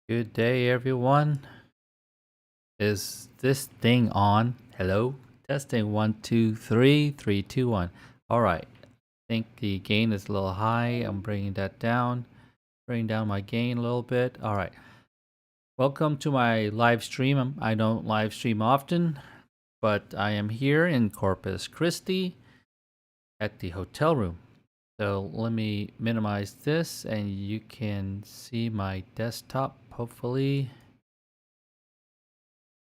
Good day, everyone. Is this thing on? Hello? Testing 1, 2, 3, 3, 2, 1. All right. I think the gain is a little high. I'm bringing that down. Bring down my gain a little bit. All right. Welcome to my live stream. I don't live stream often, but I am here in Corpus Christi at the hotel room. So let me minimize this and you can see my desktop, hopefully.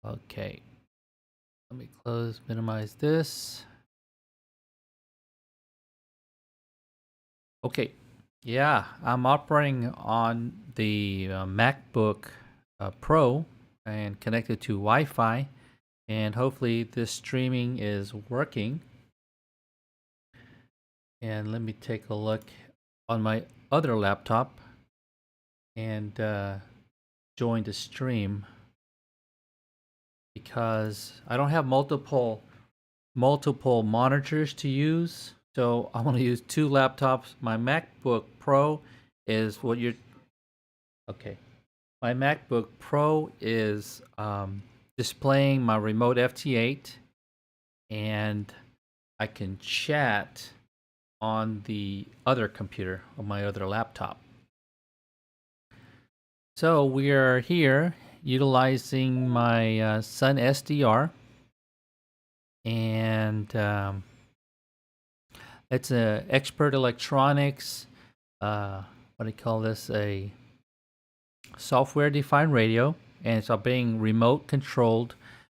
Okay. Let me minimize this. Okay. Yeah, I'm operating on the MacBook Pro and connected to Wi-Fi, and hopefully this streaming is working. And let me take a look on my other laptop and join the stream because I don't have multiple monitors to use. So I want to use two laptops. My MacBook Pro is what you're. Okay. My MacBook Pro is displaying my remote FT8, and I can chat on the other computer, on my other laptop. So we are here utilizing my Sun SDR, and it's a expert electronics. What do you call this? A software-defined radio, and it's being remote controlled,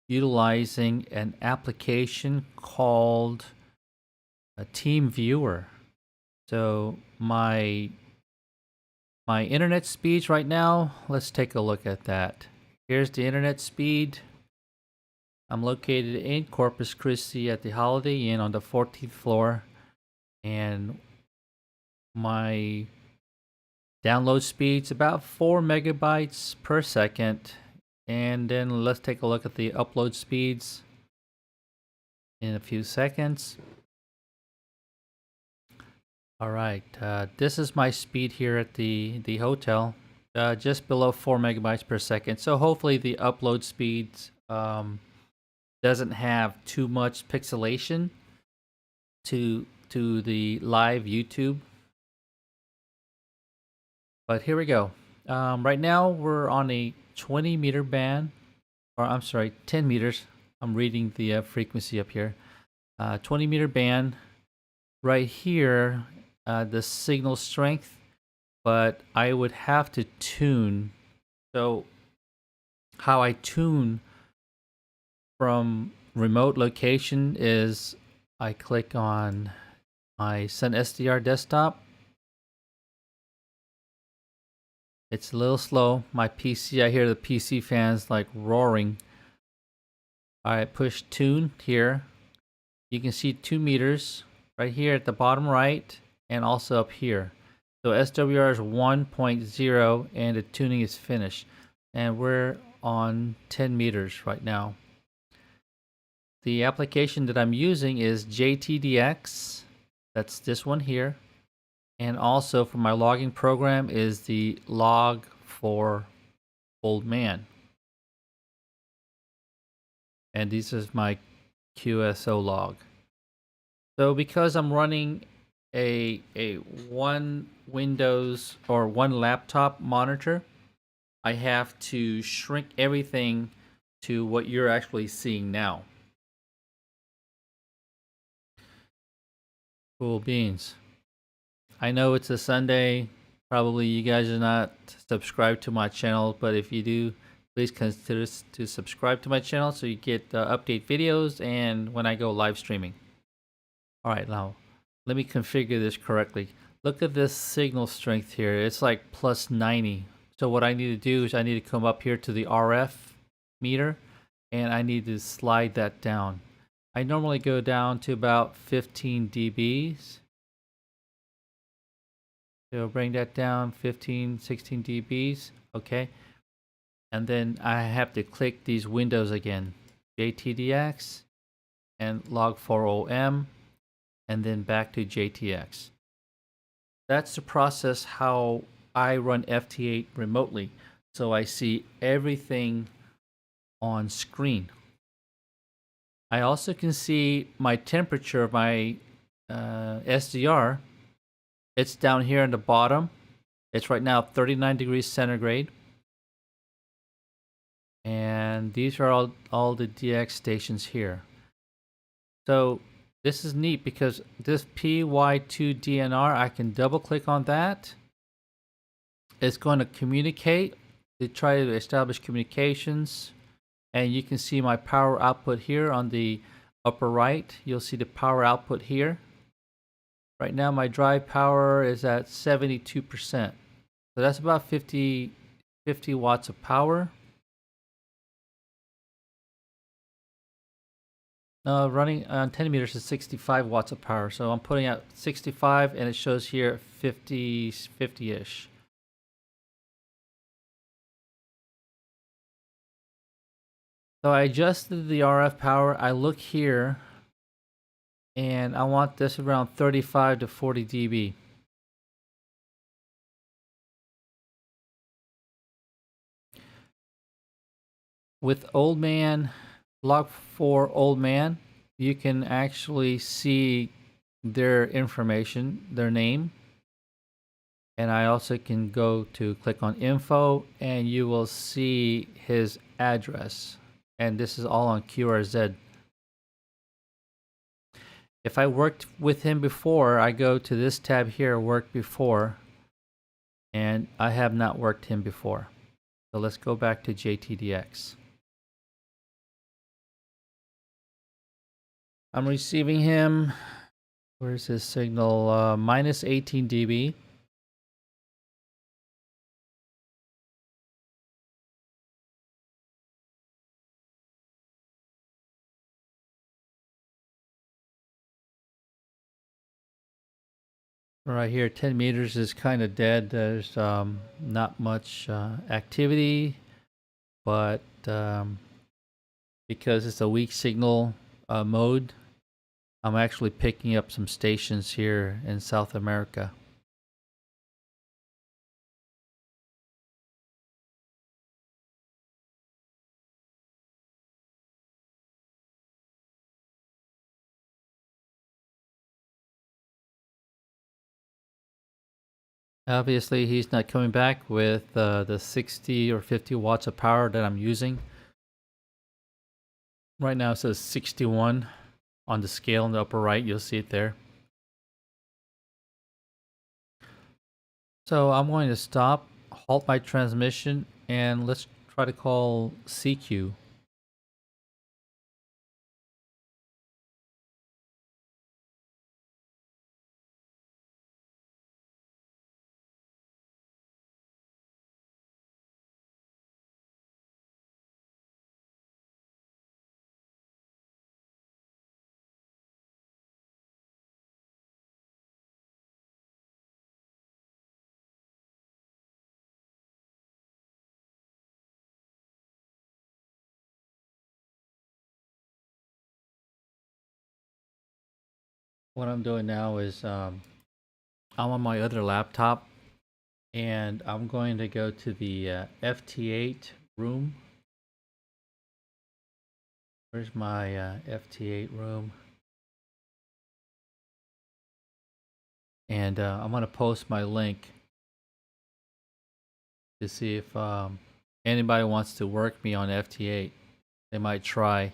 utilizing an application called a Team Viewer. So my internet speeds right now. Let's take a look at that. Here's the internet speed. I'm located in Corpus Christi at the Holiday Inn on the 14th floor, and my download speed's about 4 megabytes per second. And then let's take a look at the upload speeds in a few seconds. All right, this is my speed here at the hotel, just below 4 megabytes per second. So hopefully the upload speeds doesn't have too much pixelation to the live YouTube. But here we go. Right now we're on a 20-meter band, or I'm sorry, 10 meters. I'm reading the frequency up here. 20-meter band. Right here, the signal strength, but I would have to tune. So how I tune from remote location is I click on my Sun SDR desktop. It's a little slow. My PC, I hear the PC fans like roaring. I push tune here. You can see 2 meters right here at the bottom right and also up here. So SWR is 1.0 and the tuning is finished. And we're on 10 meters right now. The application that I'm using is JTDX. That's this one here. And also for my logging program is the log for old man. And this is my QSO log. So because I'm running a one Windows or one laptop monitor, I have to shrink everything to what you're actually seeing now. Cool beans. I know it's a Sunday. Probably you guys are not subscribed to my channel, but if you do, please consider to subscribe to my channel so you get update videos and when I go live streaming. All right, now let me configure this correctly. Look at this signal strength here. It's like plus 90. So what I need to do is I need to come up here to the RF meter and I need to slide that down. I normally go down to about 15 dBs. So bring that down 15, 16 dBs. Okay. And then I have to click these windows again. JTDX and log40M and then back to JTX. That's the process how I run FT8 remotely. so I see everything on screen. I also can see my temperature of my SDR. It's down here in the bottom. It's right now 39 degrees centigrade. And these are all the DX stations here. So this is neat because this PY2DNR, I can double click on that. It's going to communicate, to try to establish communications. And you can see my power output here on the upper right. You'll see the power output here. Right now my drive power is at 72%. So that's about 50 watts of power. Running on 10 meters is 65 watts of power. So I'm putting out 65 and it shows here 50-ish. So I adjusted the RF power. I look here and I want this around 35 to 40 dB. With Old Man, log 4 Old Man, you can actually see their information, their name. And I also can go to click on info and you will see his address. And this is all on QRZ. If I worked with him before, I go to this tab here, work before, and I have not worked him before. So let's go back to JTDX. I'm receiving him, where's his signal? Minus 18 dB. Right here, 10 meters is kind of dead. There's not much activity, but because it's a weak signal mode, I'm actually picking up some stations here in South America. Obviously, he's not coming back with the 60 or 50 watts of power that I'm using. Right now it says 61 on the scale in the upper right. You'll see it there. So I'm going to stop, halt my transmission, and let's try to call CQ. What I'm doing now is I'm on my other laptop and I'm going to go to the FT8 room. Where's my FT8 room? And I'm going to post my link to see if anybody wants to work me on FT8. They might try.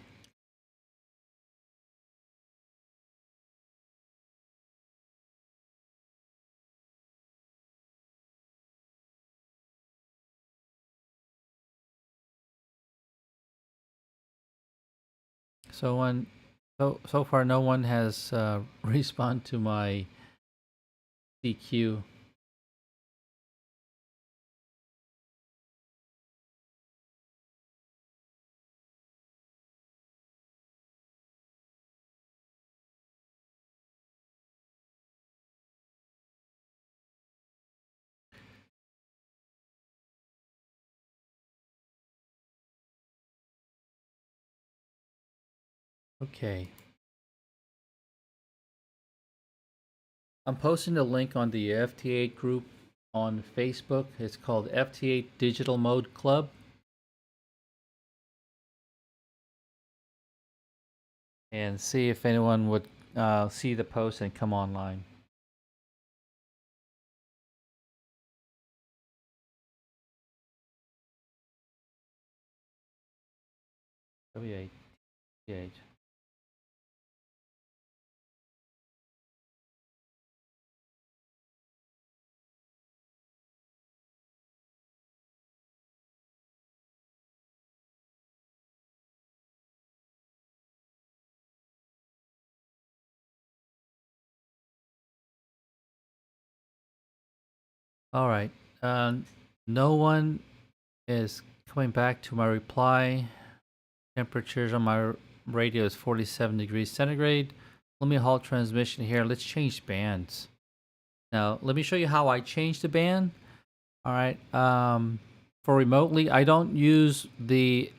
So far no one has responded to my CQ. Okay. I'm posting the link on the FT8 group on Facebook. It's called FT8 Digital Mode Club. And see if anyone would see the post and come online. FT8. All right. No one is coming back to my reply. Temperatures on my radio is 47 degrees centigrade. Let me halt transmission here. Let's change bands. Now, let me show you how I change the band. All right. For remotely, I don't use the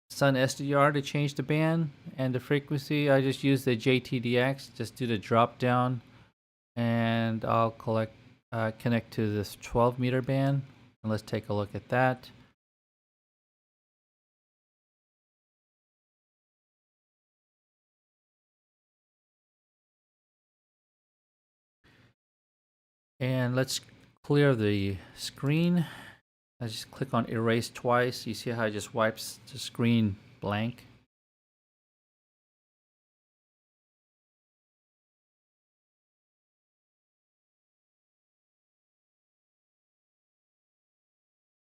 Sun SDR to change the band and the frequency. I just use the JTDX. Just do the drop down, and I'll connect to this 12 meter band. And let's take a look at that. And let's clear the screen. I just click on erase twice. You see how it just wipes the screen blank?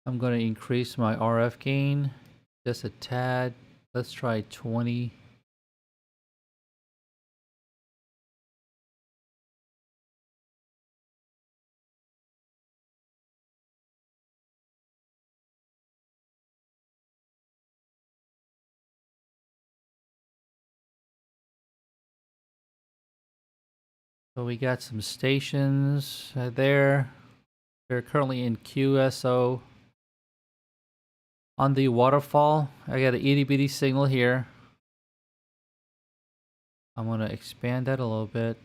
I'm going to increase my RF gain just a tad. Let's try 20. So we got some stations there. They're currently in QSO. On the waterfall, I got an itty bitty signal here. I'm going to expand that a little bit.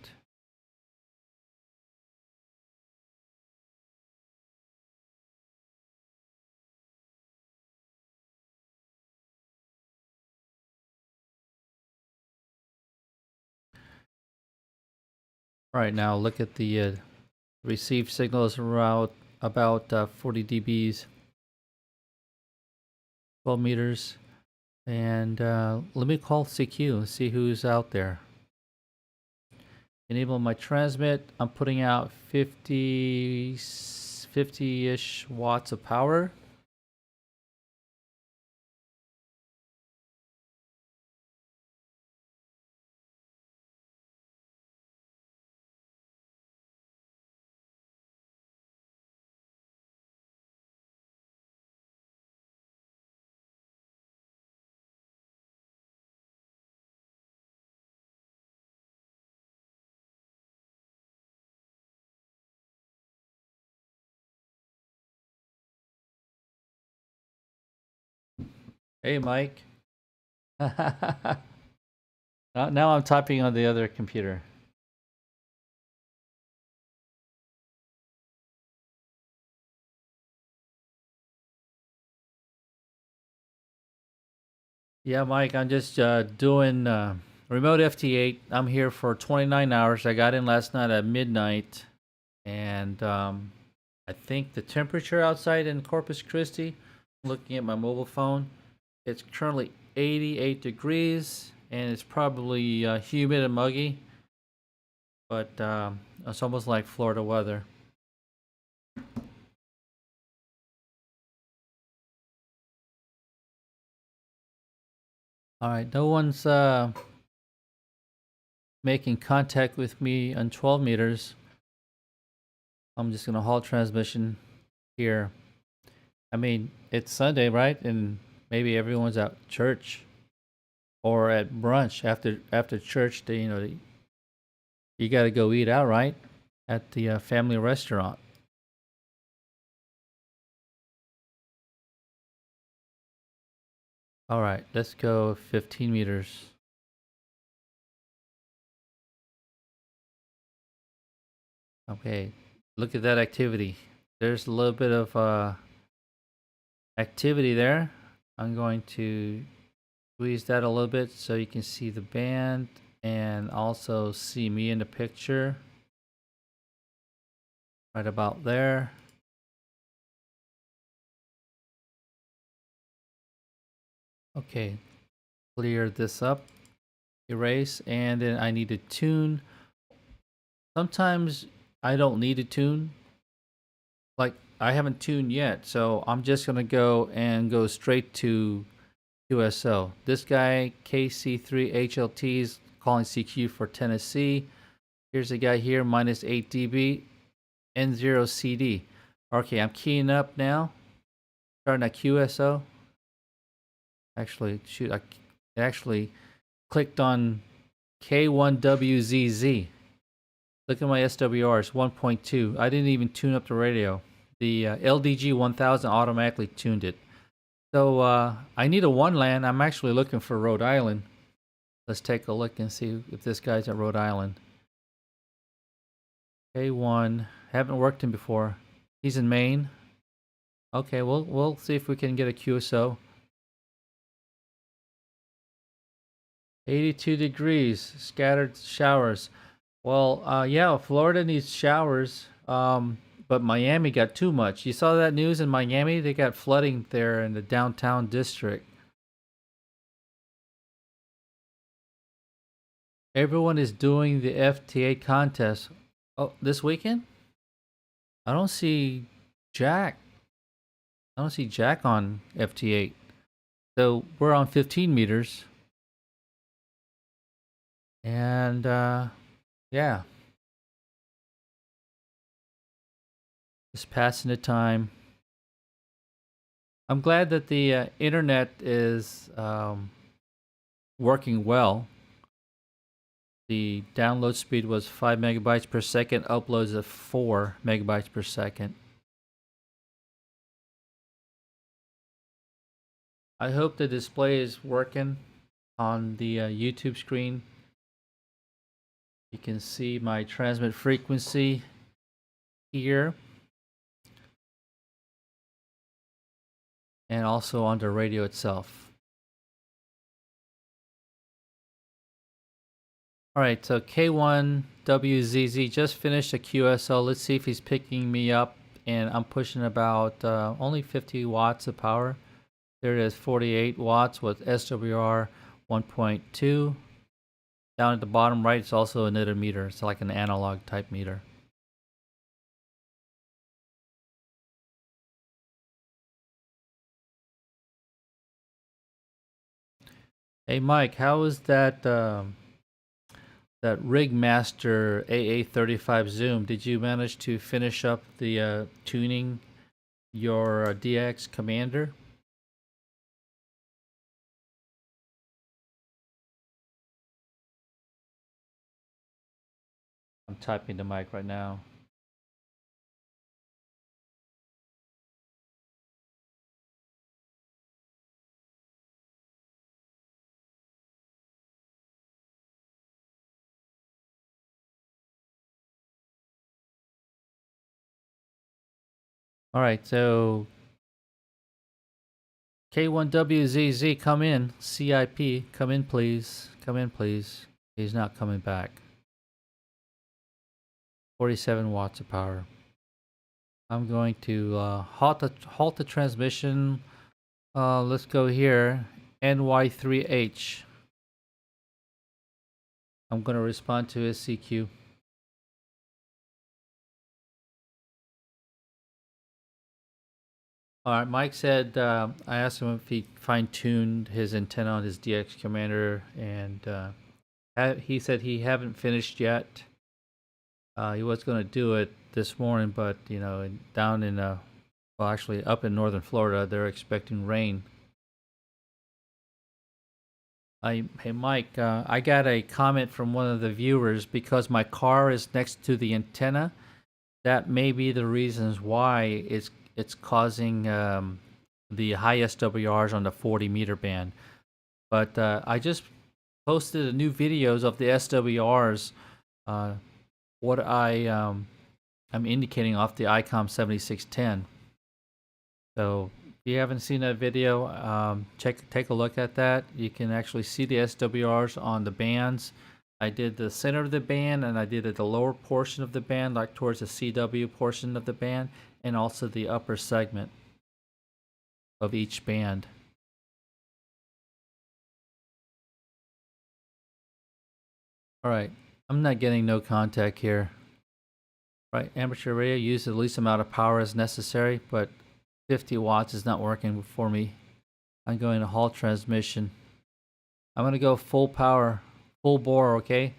All right, now look at the received signals around about 40 dBs, 12 meters. And let me call CQ and see who's out there. Enable my transmit. I'm putting out 50-ish watts of power. Hey, Mike. now I'm typing on the other computer. Yeah, Mike, I'm just doing remote FT8. I'm here for 29 hours. I got in last night at midnight, and I think the temperature outside in Corpus Christi, looking at my mobile phone, it's currently 88 degrees, and it's probably humid and muggy, but it's almost like Florida weather. All right, no one's making contact with me on 12 meters. I'm just going to halt transmission here. I mean, it's Sunday, right? And maybe everyone's at church or at brunch after church. You got to go eat out, right? At the family restaurant. All right, let's go 15 meters. Okay, look at that activity. there's a little bit of activity there. I'm going to squeeze that a little bit so you can see the band and also see me in the picture. Right about there. Okay, clear this up, erase, and then I need to tune. Sometimes I don't need to tune. Like, I haven't tuned yet, so I'm just gonna go straight to QSO. This guy, KC3HLT, is calling CQ for Tennessee. Here's a guy here, minus 8 dB, N0CD. Okay, I'm keying up now. Starting at QSO. Actually, shoot, I actually clicked on K1WZZ. Look at my SWRs, 1.2. I didn't even tune up the radio. The LDG 1000 automatically tuned it. So I need a one land. I'm actually looking for Rhode Island. Let's take a look and see if this guy's at Rhode Island. K1, haven't worked him before. He's in Maine. Okay, we'll see if we can get a QSO. 82 degrees, scattered showers. Well, yeah, Florida needs showers, but Miami got too much. You saw that news in Miami? They got flooding there in the downtown district. Everyone is doing the FT8 contest. Oh, this weekend? I don't see Jack. I don't see Jack on FT8. So we're on 15 meters. And yeah, just passing the time. I'm glad that the internet is working well. The download speed was 5 megabytes per second, uploads at 4 megabytes per second. I hope the display is working on the YouTube screen. You can see my transmit frequency here. And also on the radio itself. All right, so K1WZZ just finished a QSO. Let's see if he's picking me up. And I'm pushing about only 50 watts of power. There it is, 48 watts with SWR 1.2. Down at the bottom right, it's also another meter. It's like an analog type meter. Hey Mike, how is that that Rigmaster AA35 Zoom? Did you manage to finish up the tuning your DX Commander? I'm typing the mic right now. All right, so K1WZZ, come in. CIP, come in, please. Come in, please. He's not coming back. 47 watts of power. I'm going to halt the transmission. Let's go here. NY3H. I'm going to respond to his CQ. All right, Mike said, I asked him if he fine-tuned his antenna on his DX Commander, and he said he haven't finished yet. He was going to do it this morning, but, you know, down in, well, actually up in northern Florida, they're expecting rain. Hey, Mike, I got a comment from one of the viewers because my car is next to the antenna. That may be the reasons why it's causing the high SWRs on the 40 meter band. But I just posted a new videos of the SWRs. What I I'm indicating off the ICOM 7610. So if you haven't seen that video, take a look at that. You can actually see the SWRs on the bands. I did the center of the band, and I did the lower portion of the band, like towards the CW portion of the band, and also the upper segment of each band. All right, I'm not getting no contact here. Right, amateur radio uses the least amount of power as necessary, but 50 watts is not working for me. I'm going to halt transmission. I'm going to go full power, full bore, okay?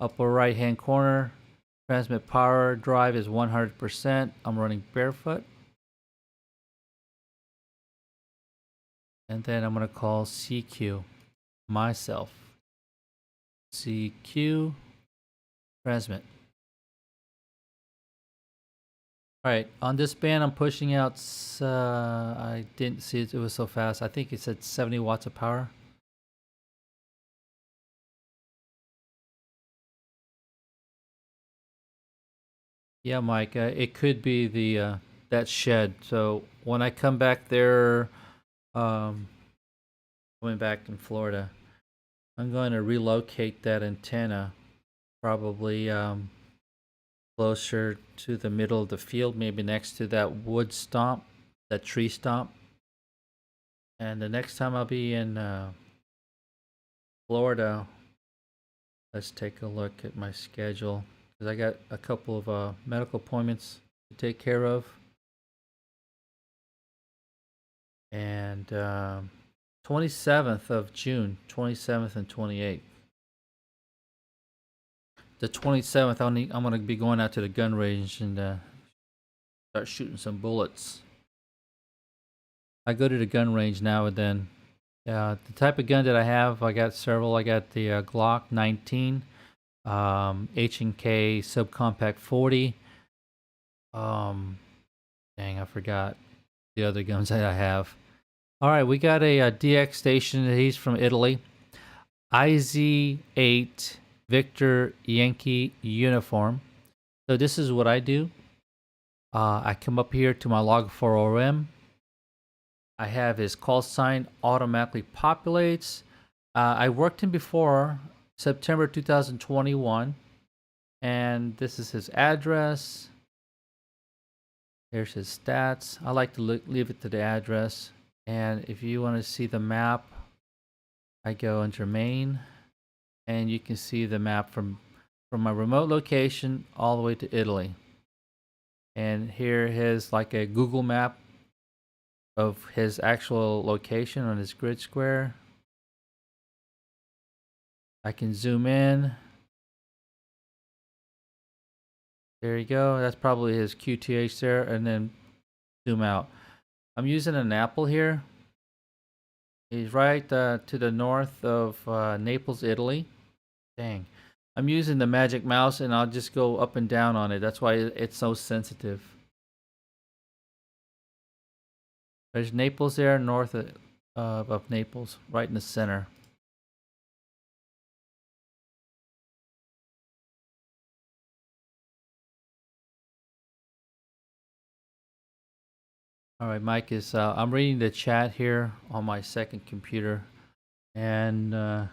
Upper right hand corner, transmit power drive is 100%. I'm running barefoot. And then I'm going to call CQ myself. CQ transmit. All right, on this band, I'm pushing out, I didn't see it, it was so fast. I think it said 70 watts of power. Yeah, Mike, it could be the that shed. So when I come back there, going back in Florida, I'm going to relocate that antenna, probably closer to the middle of the field, maybe next to that wood stump, that tree stump. And the next time I'll be in Florida, let's take a look at my schedule, because I got a couple of medical appointments to take care of. And 27th of June, 27th and 28th. The 27th, I'm going to be going out to the gun range and start shooting some bullets. I go to the gun range now and then. The type of gun that I have, I got several. I got the Glock 19, H&K subcompact 40. Dang, I forgot the other guns that I have. All right, we got a DX station. He's from Italy. IZ8 Victor Yankee uniform. So this is what I do. I come up here to my log4OM. I have his call sign automatically populates. I worked him before, September 2021. And this is his address. Here's his stats. I like to leave it to the address. And if you want to see the map, I go into main, and you can see the map from my remote location all the way to Italy. And here is like a Google map of his actual location on his grid square. I can zoom in. There you go. That's probably his QTH there, and then zoom out. I'm using an apple here. He's right to the north of Naples, Italy. Dang. I'm using the magic mouse, and I'll just go up and down on it. That's why it's so sensitive. There's Naples there, north of Naples, right in the center. All right, Mike is. I'm reading the chat here on my second computer, and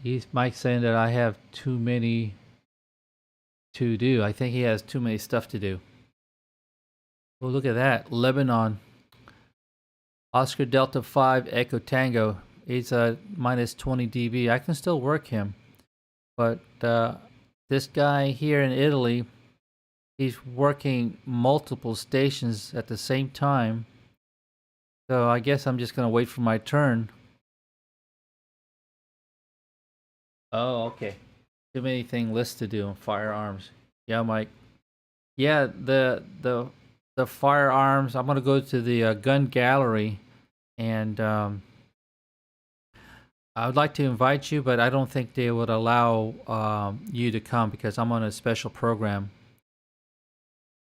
he's Mike saying that I have too many to do. I think he has too many stuff to do. Oh, look at that, Lebanon. Oscar Delta 5 Echo Tango. He's minus 20 dB. I can still work him, but this guy here in Italy, he's working multiple stations at the same time. So I guess I'm just going to wait for my turn. Oh, okay. Too many things listed to do on firearms. Yeah, Mike. Yeah, the firearms. I'm going to go to the gun gallery, and I would like to invite you, but I don't think they would allow you to come because I'm on a special program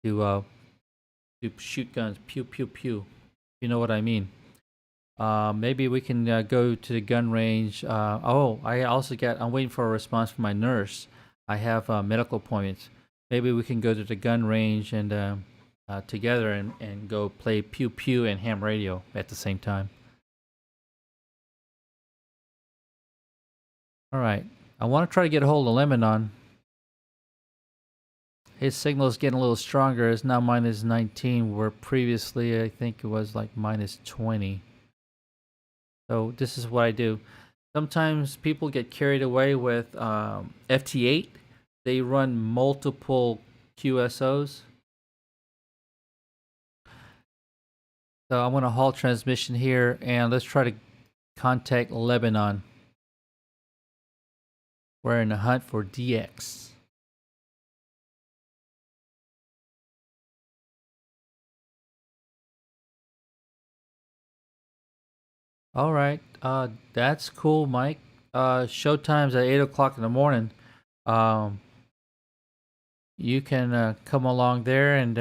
to shoot guns, pew pew pew. You know what I mean? Maybe we can go to the gun range. Oh, I'm waiting for a response from my nurse. I have medical appointments. maybe we can go to the gun range and together and go play pew pew and ham radio at the same time. All right. I want to try to get a hold of Lebanon. His signal is getting a little stronger. It's now minus 19, where previously I think it was like minus 20. So this is what I do. Sometimes people get carried away with FT8. They run multiple QSOs. So I'm going to halt transmission here and let's try to contact Lebanon. We're in the hunt for DX. All right. That's cool, Mike. Showtime's at 8 o'clock in the morning. You can come along there and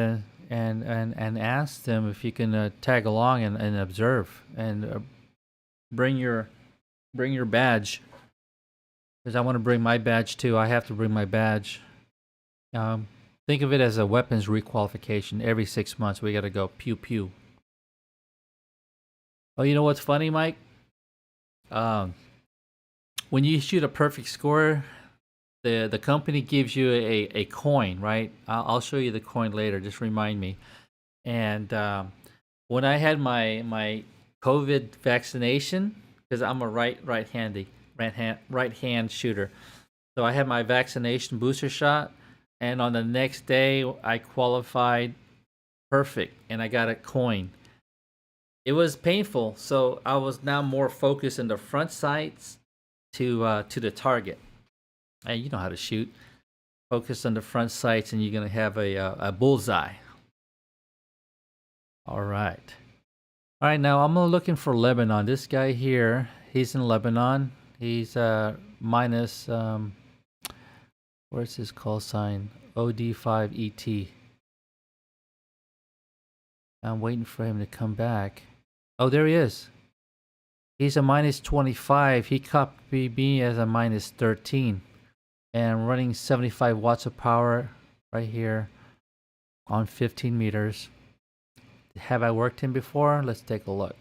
ask them if you can tag along and observe and bring your badge, because I want to bring my badge too. I have to bring my badge. Think of it as a weapons requalification. Every 6 months we got to go pew pew. Oh, you know what's funny, Mike? When you shoot a perfect score, the company gives you a coin, right? I'll show you the coin later. Just remind me. And when I had my COVID vaccination, because I'm a right hand shooter, so I had my vaccination booster shot, and on the next day I qualified perfect, and I got a coin. It was painful, so I was now more focused in the front sights to the target. And you know how to shoot. Focus on the front sights, and you're gonna have a bullseye. All right. All right. Now I'm looking for Lebanon. This guy here, he's in Lebanon. He's minus where's his call sign? OD5ET. I'm waiting for him to come back. Oh, there he is. He's a minus 25. He copied me as a minus 13. And running 75 watts of power right here on 15 meters. Have I worked him before? Let's take a look.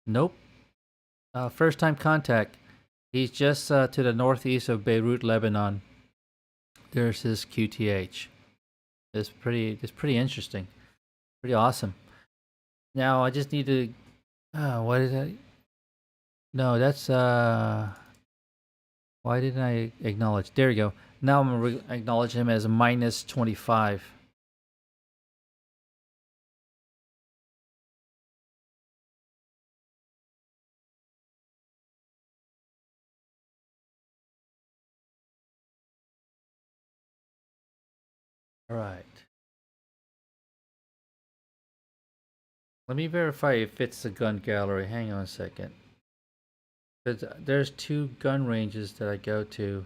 Nope. First time contact. He's just to the northeast of Beirut, Lebanon. There's his QTH. It's pretty interesting. Pretty awesome. Now I just need to what is that? No, that's why didn't I acknowledge? There you go. Now I'm gonna acknowledge him as a minus 25. All right. Let me verify if it's the gun gallery. Hang on a second. There's two gun ranges that I go to.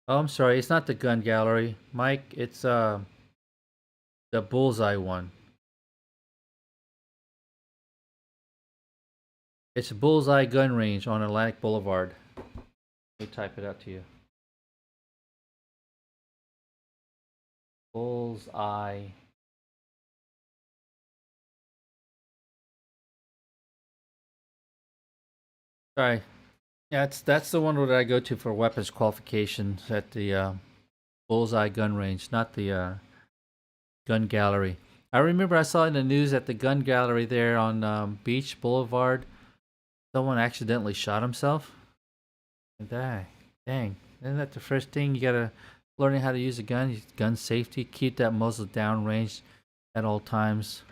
Oh, I'm sorry. It's not the gun gallery, Mike. It's the bullseye one. It's a bullseye gun range on Atlantic Boulevard. Let me type it out to you. Bullseye. Sorry. Yeah, that's the one that I go to for weapons qualifications at the Bullseye gun range, not the gun gallery. I remember I saw in the news at the gun gallery there on Beach Boulevard, someone accidentally shot himself. And dang. Isn't that the first thing you gotta learning how to use a gun? Gun safety, keep that muzzle down range at all times.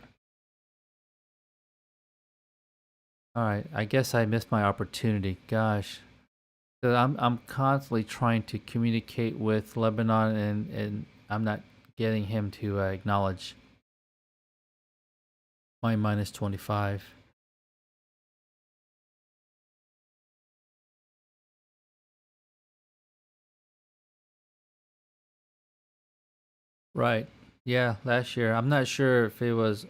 All right, I guess I missed my opportunity. Gosh, so I'm constantly trying to communicate with Lebanon, and I'm not getting him to acknowledge my minus 25. Right. Yeah, last year. I'm not sure if it was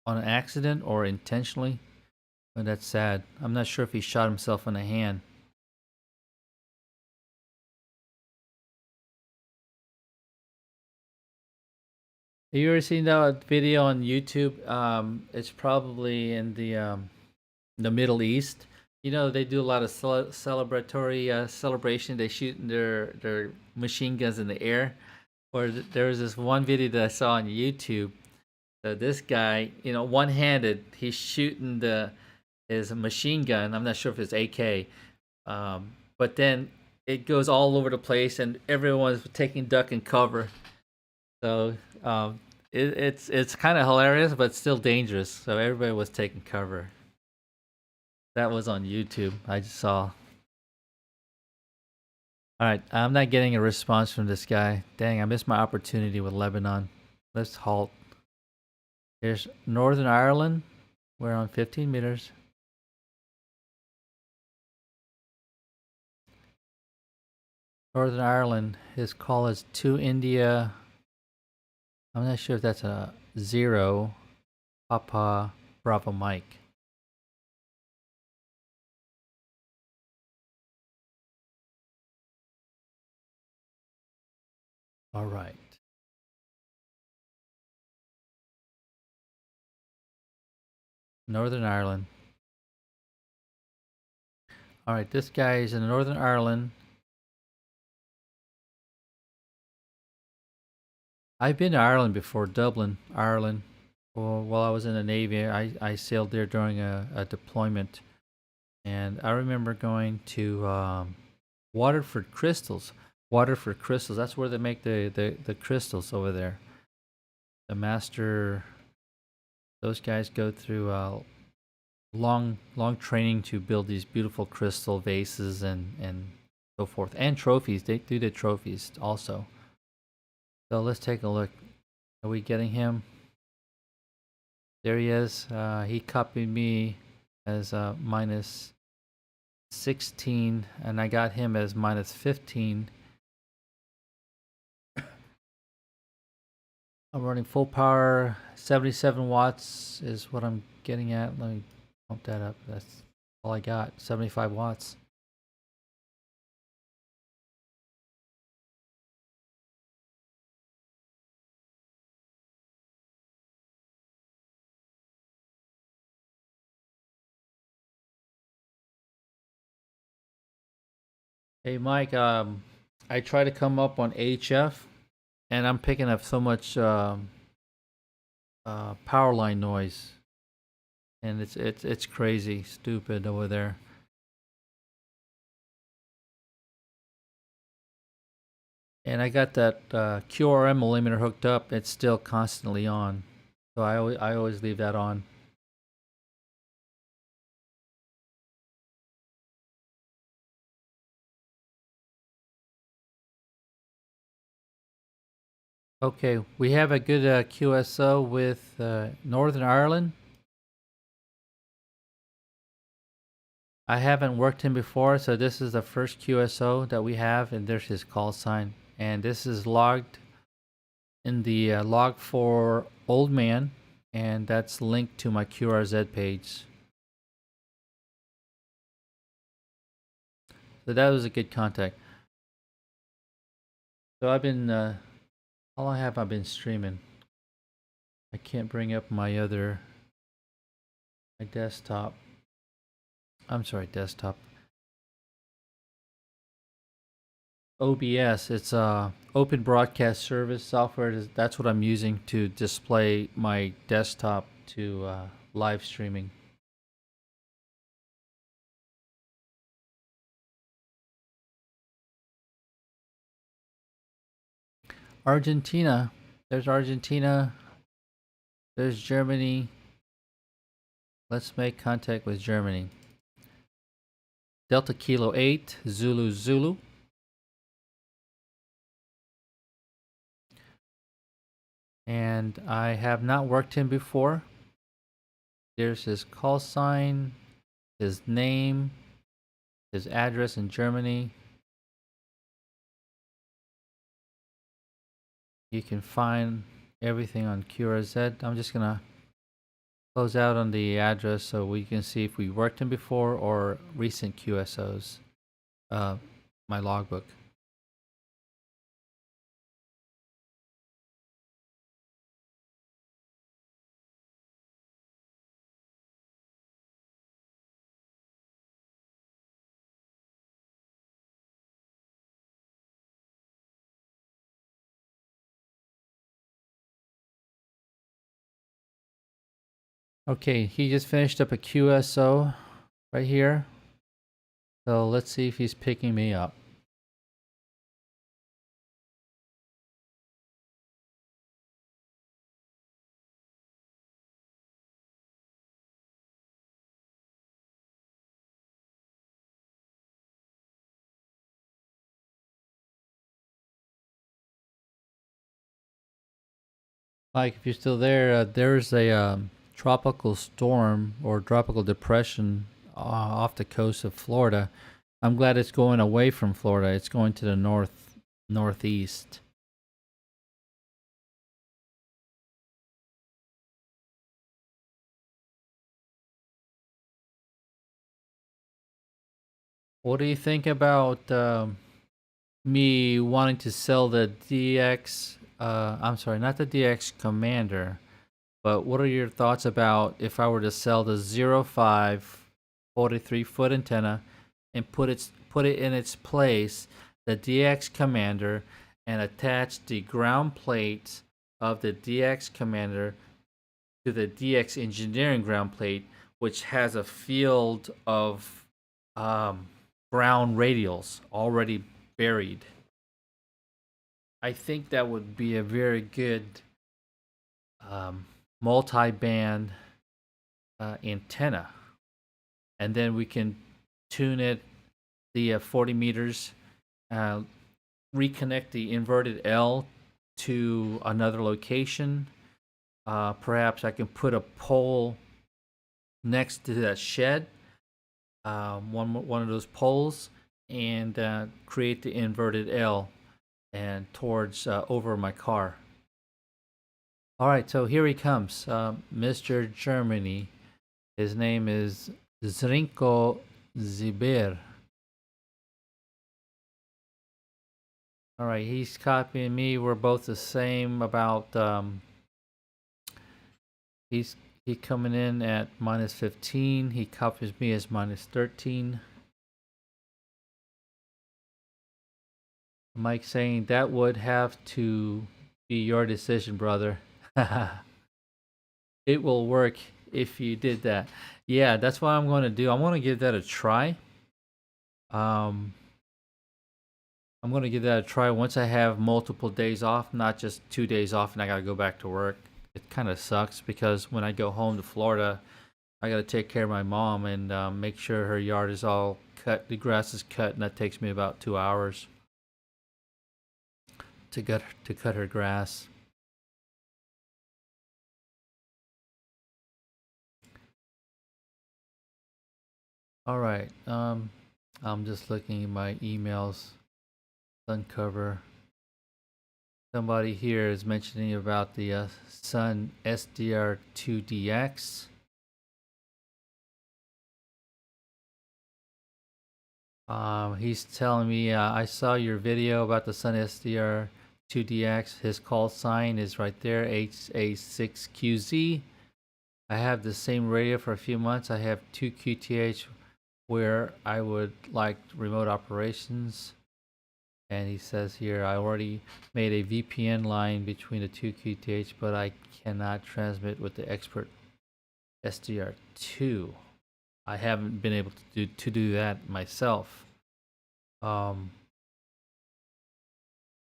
on an accident or intentionally. Oh, that's sad. I'm not sure if he shot himself in the hand. Have you ever seen that video on YouTube? It's probably in the Middle East. You know, they do a lot of celebratory celebration. They shoot their machine guns in the air. Or there was this one video that I saw on YouTube. This guy, one-handed, he's shooting his machine gun. I'm not sure if it's AK, but then it goes all over the place, and everyone's taking duck and cover. So it's kind of hilarious, but still dangerous. So everybody was taking cover. That was on YouTube. I just saw. All right, I'm not getting a response from this guy. Dang, I missed my opportunity with Lebanon. Let's halt. Here's Northern Ireland. We're on 15 meters. Northern Ireland. His call is to India. I'm not sure if that's a 0. Papa Bravo Mike. All right. Northern Ireland. All right, this guy is in Northern Ireland. I've been to Ireland before, Dublin, Ireland. Well, while I was in the Navy, I sailed there during a deployment. And I remember going to Waterford Crystals. Waterford Crystals, that's where they make the crystals over there. The master, those guys go through long training to build these beautiful crystal vases and so forth. And trophies, they do the trophies also. So let's take a look. Are we getting him? There he is. He copied me as minus 16, and I got him as minus 15. I'm running full power. 77 watts is what I'm getting at. Let me pump that up. That's all I got. 75 watts. Hey Mike, I try to come up on HF, and I'm picking up so much power line noise, and it's crazy, stupid over there. And I got that QRM limiter hooked up. It's still constantly on, so I always leave that on. Okay, we have a good QSO with Northern Ireland. I haven't worked him before, so this is the first QSO that we have, and there's his call sign. And this is logged in the log for Old Man, and that's linked to my QRZ page. So that was a good contact. So I've been, how long have I been streaming? I can't bring up my desktop. I'm sorry, desktop. OBS, it's Open Broadcast Service software. That's what I'm using to display my desktop to live streaming. Argentina. There's Argentina. There's Germany. Let's make contact with Germany. Delta Kilo 8, Zulu Zulu. And I have not worked him before. There's his call sign, his name, his address in Germany. You can find everything on QRZ. I'm just gonna close out on the address so we can see if we worked him before or recent QSOs. My logbook. Okay, he just finished up a QSO right here. So let's see if he's picking me up. Mike, if you're still there, there's a tropical storm or tropical depression off the coast of Florida. I'm glad it's going away from Florida. It's going to the northeast. What do you think about me wanting to sell the DX? I'm sorry, not the DX Commander, but what are your thoughts about if I were to sell the 05 43-foot antenna and put it in its place, the DX Commander, and attach the ground plate of the DX Commander to the DX Engineering ground plate, which has a field of ground radials already buried. I think that would be a very good multi-band antenna, and then we can tune it the 40 meters, reconnect the inverted L to another location. Perhaps I can put a pole next to that shed, one of those poles, and create the inverted L and towards over my car. All right, so here he comes, Mr. Germany. His name is Zrinko Zibir. All right, he's copying me. We're both the same about. He coming in at -15. He copies me as -13. Mike saying that would have to be your decision, brother. It will work if you did that. Yeah, that's what I'm going to do. I'm going to give that a try. I'm going to give that a try once I have multiple days off, not just 2 days off and I got to go back to work. It kind of sucks because when I go home to Florida, I got to take care of my mom and make sure her yard is all cut, the grass is cut, and that takes me about 2 hours to cut her grass. All right. I'm just looking at my emails. Uncover. Somebody here is mentioning about the Sun SDR2DX. He's telling me I saw your video about the Sun SDR2DX. His call sign is right there, HA6QZ. I have the same radio for a few months. I have 2 QTH where I would like remote operations. And he says here, I already made a VPN line between the 2 QTH, but I cannot transmit with the expert SDR2. I haven't been able to do that myself. All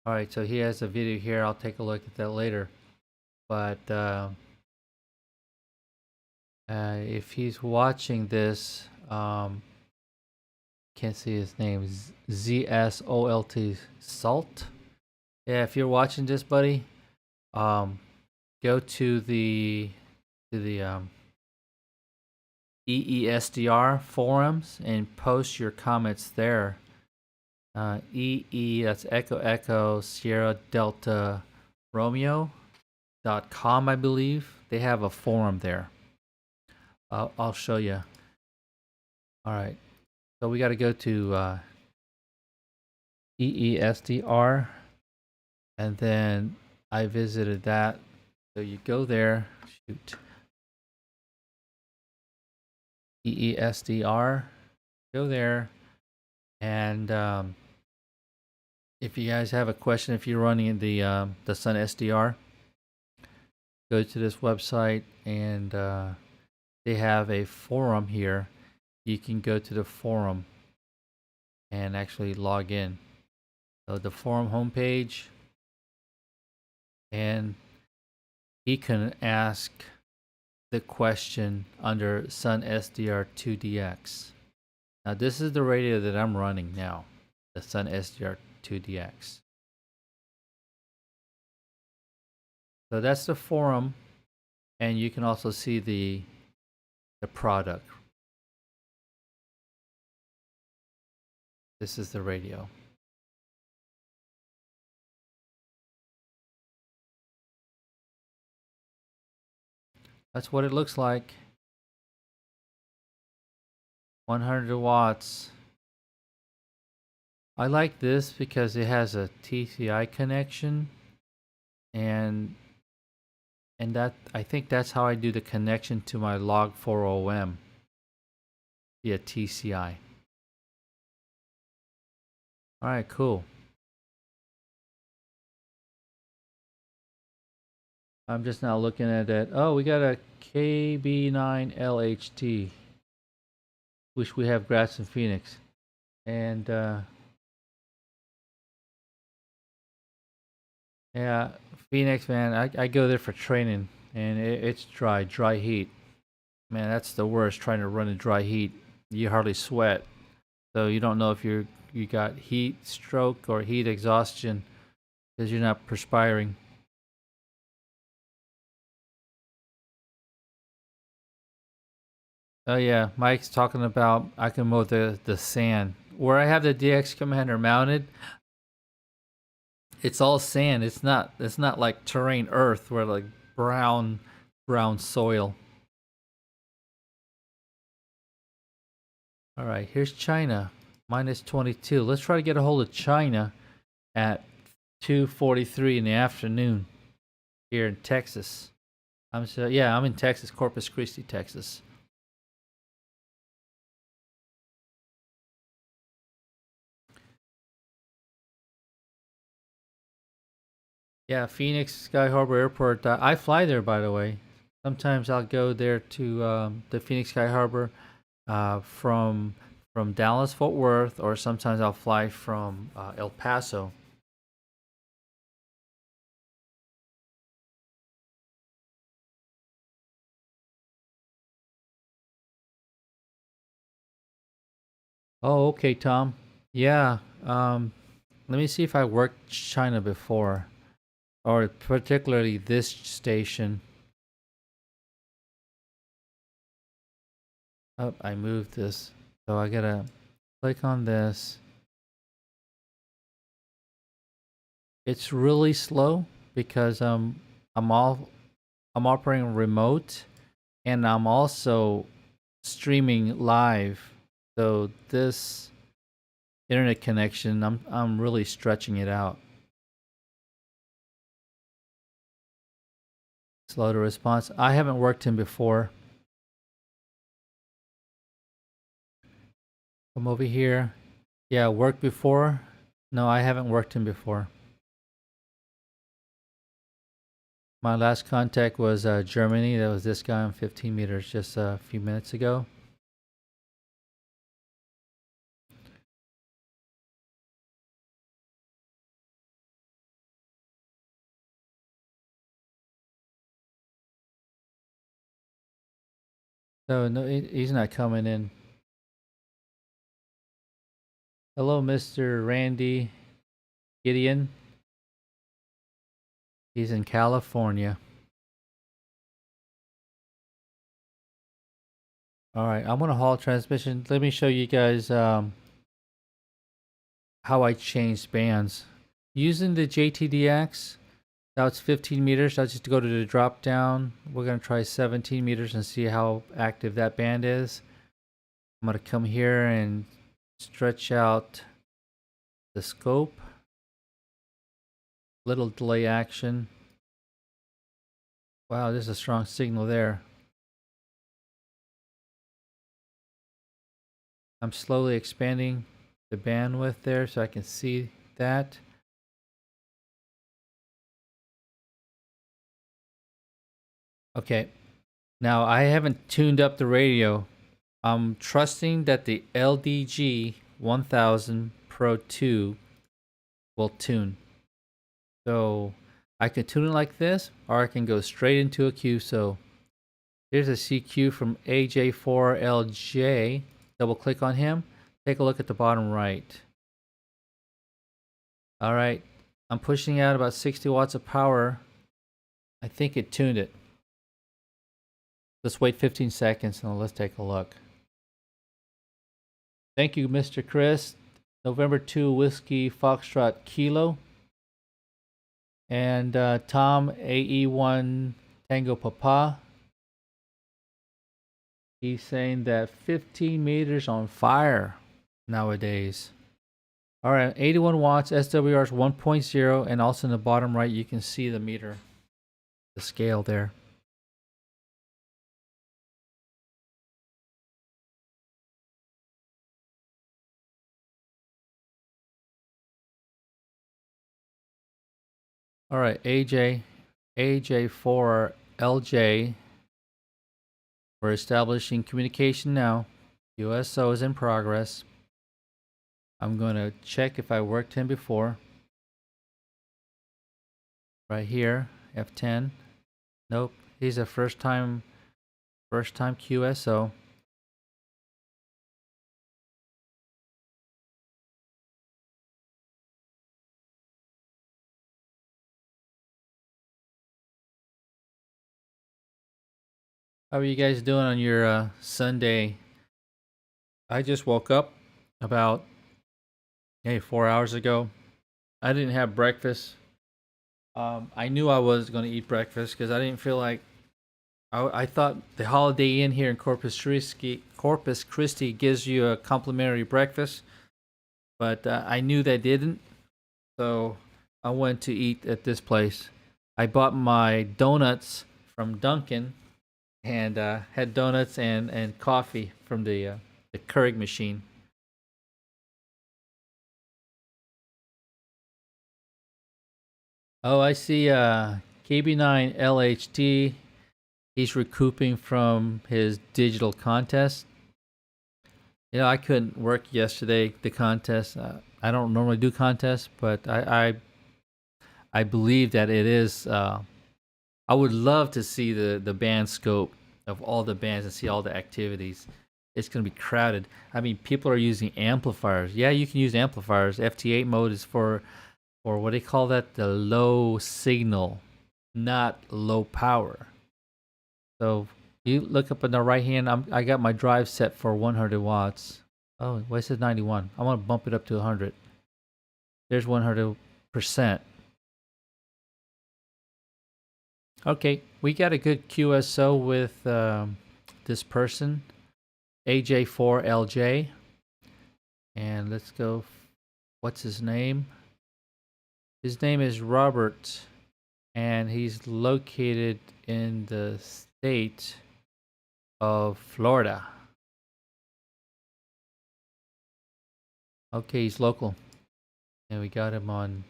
right, so he has a video here. I'll take a look at that later. But if he's watching this, can't see his name, ZSOLT Salt. Yeah, if you're watching this, buddy, go to the EESDR forums and post your comments there. that's Echo Sierra Delta Romeo.com, I believe. They have a forum there. I'll show you. All right. So we got to go to EESDR, and then I visited that. So you go there. Shoot. EESDR. Go there, and if you guys have a question, if you're running the Sun SDR, go to this website, and they have a forum here. You can go to the forum and actually log in. So the forum homepage, and he can ask the question under Sun SDR 2DX. Now this is the radio that I'm running now, the Sun SDR 2DX. So that's the forum, and you can also see the product. This is the radio. That's what it looks like. 100 watts. I like this because it has a TCI connection, and that, I think that's how I do the connection to my log 40M via TCI. All right, cool. I'm just now looking at that. Oh, we got a KB9LHT, which we have grass in Phoenix. And yeah, Phoenix, man, I go there for training, and it's dry heat. Man, that's the worst, trying to run in dry heat. You hardly sweat. So you don't know if you got heat stroke or heat exhaustion because you're not perspiring. Oh yeah, Mike's talking about I can mow the sand. Where I have the DX Commander mounted, it's all sand. It's not like terrain earth where like brown soil. All right, here's China, -22. Let's try to get a hold of China at 2:43 in the afternoon here in Texas. I'm in Texas, Corpus Christi, Texas. Yeah, Phoenix Sky Harbor Airport. I fly there, by the way. Sometimes I'll go there to the Phoenix Sky Harbor from Dallas Fort Worth, or sometimes I'll fly from El Paso. Oh, okay, Tom. Yeah. Let me see if I worked China before, or particularly this station. Oh, I moved this, so I gotta click on this. It's really slow because I'm operating remote, and I'm also streaming live. So this internet connection, I'm really stretching it out. Slow to response. I haven't worked him before. Come over here. Yeah, worked before. No, I haven't worked him before. My last contact was Germany. That was this guy on 15 meters just a few minutes ago. So no, he's not coming in. Hello, Mr. Randy Gideon. He's in California. All right, I'm gonna halt transmission. Let me show you guys how I changed bands using the JTDX. Now it's 15 meters. I'll just go to the drop down. We're going to try 17 meters and see how active that band is. I'm going to come here and stretch out the scope. Little delay action. Wow, there's a strong signal there. I'm slowly expanding the bandwidth there so I can see that. Okay, now I haven't tuned up the radio. I'm trusting that the LDG 1000 Pro 2 will tune. So I can tune it like this, or I can go straight into a Q. So here's a CQ from AJ4LJ. Double click on him. Take a look at the bottom right. All right, I'm pushing out about 60 watts of power. I think it tuned it. Let's wait 15 seconds and let's take a look. Thank you, Mr. Chris. November 2 Whiskey Foxtrot Kilo. And Tom AE1 Tango Papa. He's saying that 15 meters on fire nowadays. All right, 81 watts, SWR's 1.0, and also in the bottom right, you can see the meter, the scale there. All right, AJ4LJ. We're establishing communication now. USO is in progress. I'm going to check if I worked him before. Right here, F10. Nope, he's a first time QSO. How are you guys doing on your Sunday? I just woke up about 4 hours ago. I didn't have breakfast. I knew I was going to eat breakfast because I didn't feel like. I thought the Holiday Inn here in Corpus Christi gives you a complimentary breakfast, but I knew they didn't, so I went to eat at this place. I bought my donuts from Dunkin' and had donuts and coffee from the Keurig machine. Oh, I see KB9LHT. He's recouping from his digital contest. You know, I couldn't work yesterday, the contest. I don't normally do contests, but I believe that it is. I would love to see the band scope of all the bands and see all the activities. It's going to be crowded. I mean, people are using amplifiers. Yeah, you can use amplifiers. FT8 mode is for what do they call that? The low signal, not low power. So you look up on the right hand. I got my drive set for 100 watts. Oh, why it says 91? I want to bump it up to 100. There's 100%. Okay, we got a good QSO with this person, AJ4LJ. And let's go. What's his name? His name is Robert, and he's located in the state of Florida. Okay, he's local. And we got him on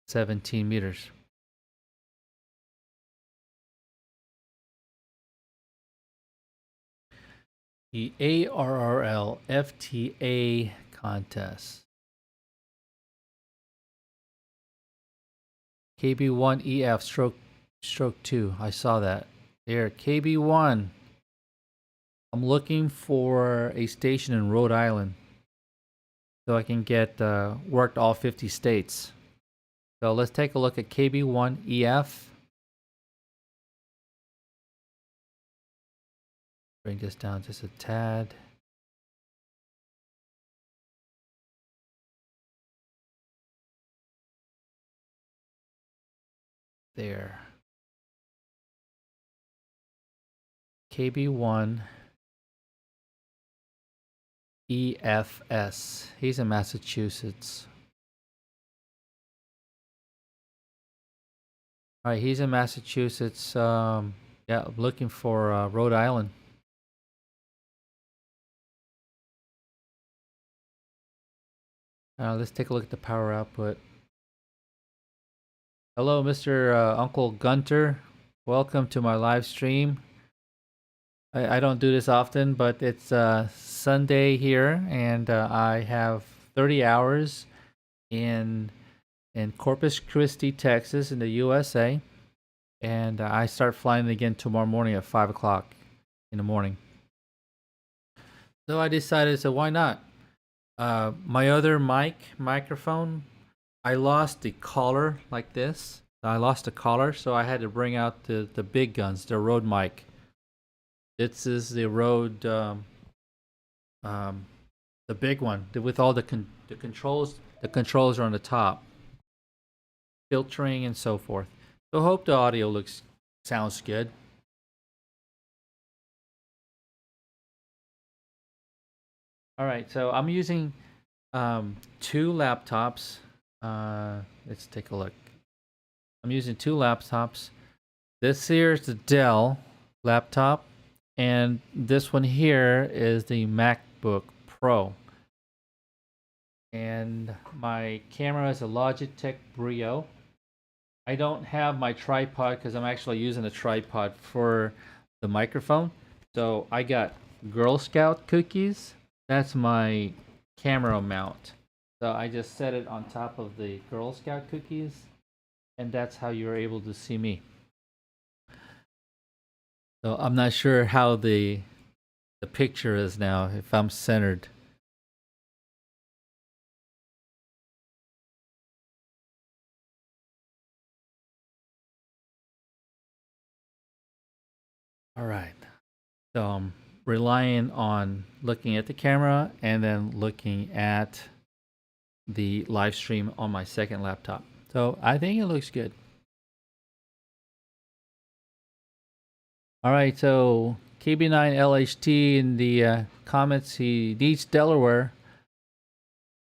17 meters. The ARRL FTA contest. KB1EF stroke 2. I saw that. There, KB1. I'm looking for a station in Rhode Island so I can get worked all 50 states. So let's take a look at KB1EF. Bring this down just a tad. there. KB1 EFS. He's in Massachusetts. All right, he's in Massachusetts. Yeah, looking for Rhode Island. Let's take a look at the power output. Hello, Mr. Uncle Gunter. Welcome to my live stream. I don't do this often, but it's Sunday here, and I have 30 hours in Corpus Christi, Texas, in the USA, and I start flying again tomorrow morning at 5 o'clock in the morning. So I decided, so why not? My other microphone, I lost the collar like this. I lost the collar, so I had to bring out the big guns, the Rode mic. This is the Rode, the big one with all the controls. The controls are on the top, filtering and so forth. So I hope the audio sounds good. All right, so I'm using 2 laptops. Let's take a look. I'm using 2 laptops. This here is the Dell laptop, and this one here is the MacBook Pro. And my camera is a Logitech Brio. I don't have my tripod because I'm actually using a tripod for the microphone. So I got Girl Scout cookies. That's my camera mount. So I just set it on top of the Girl Scout cookies, and that's how you're able to see me. So I'm not sure how the picture is now, if I'm centered. All right. So I'm relying on looking at the camera and then looking at the live stream on my second laptop. So I think it looks good. All right, so KB9LHT in the comments, he needs Delaware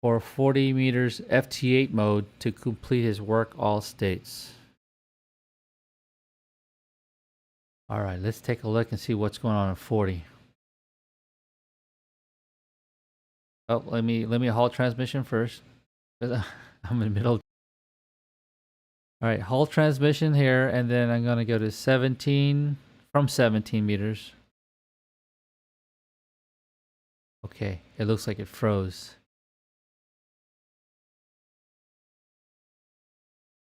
for 40 meters FT8 mode to complete his work all states. All right, let's take a look and see what's going on in 40. Oh, let me halt transmission first. I'm in the middle. All right, halt transmission here, and then I'm gonna go to 17 from 17 meters. Okay, it looks like it froze.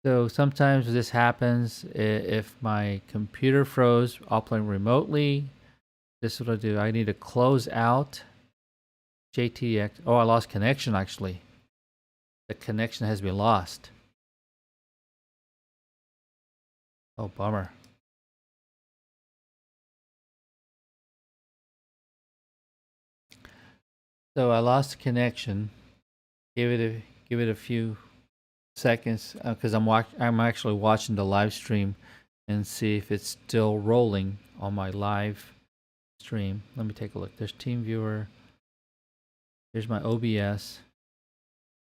So sometimes this happens if my computer froze operating remotely. This is what I do. I need to close out JTX. Oh, I lost connection actually. The connection has been lost. Oh, bummer. So I lost the connection. Give it a few seconds because I'm actually watching the live stream and see if it's still rolling on my live stream. Let me take a look. There's TeamViewer. Here's my OBS.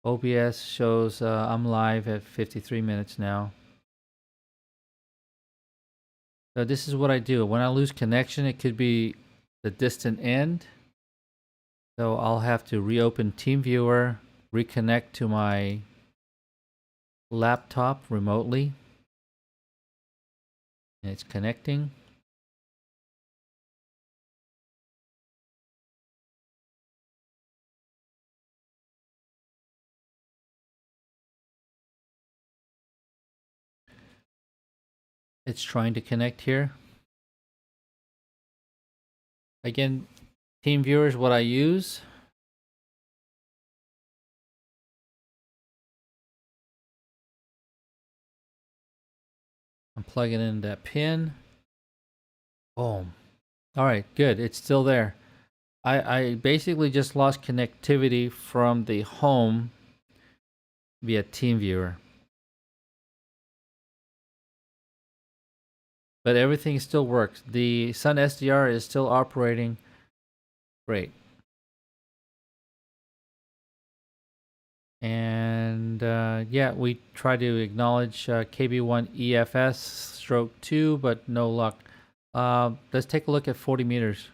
OBS shows I'm live at 53 minutes now. So this is what I do. When I lose connection, it could be the distant end. So I'll have to reopen TeamViewer, reconnect to my laptop remotely. And it's connecting. It's trying to connect here. Again, TeamViewer is what I use. I'm plugging in that pin. Boom. All right, good. It's still there. I basically just lost connectivity from the home via TeamViewer. but everything still works. The Sun SDR is still operating great. And yeah, we try to acknowledge KB1 EFS stroke 2, but no luck. Let's take a look at 40 meters.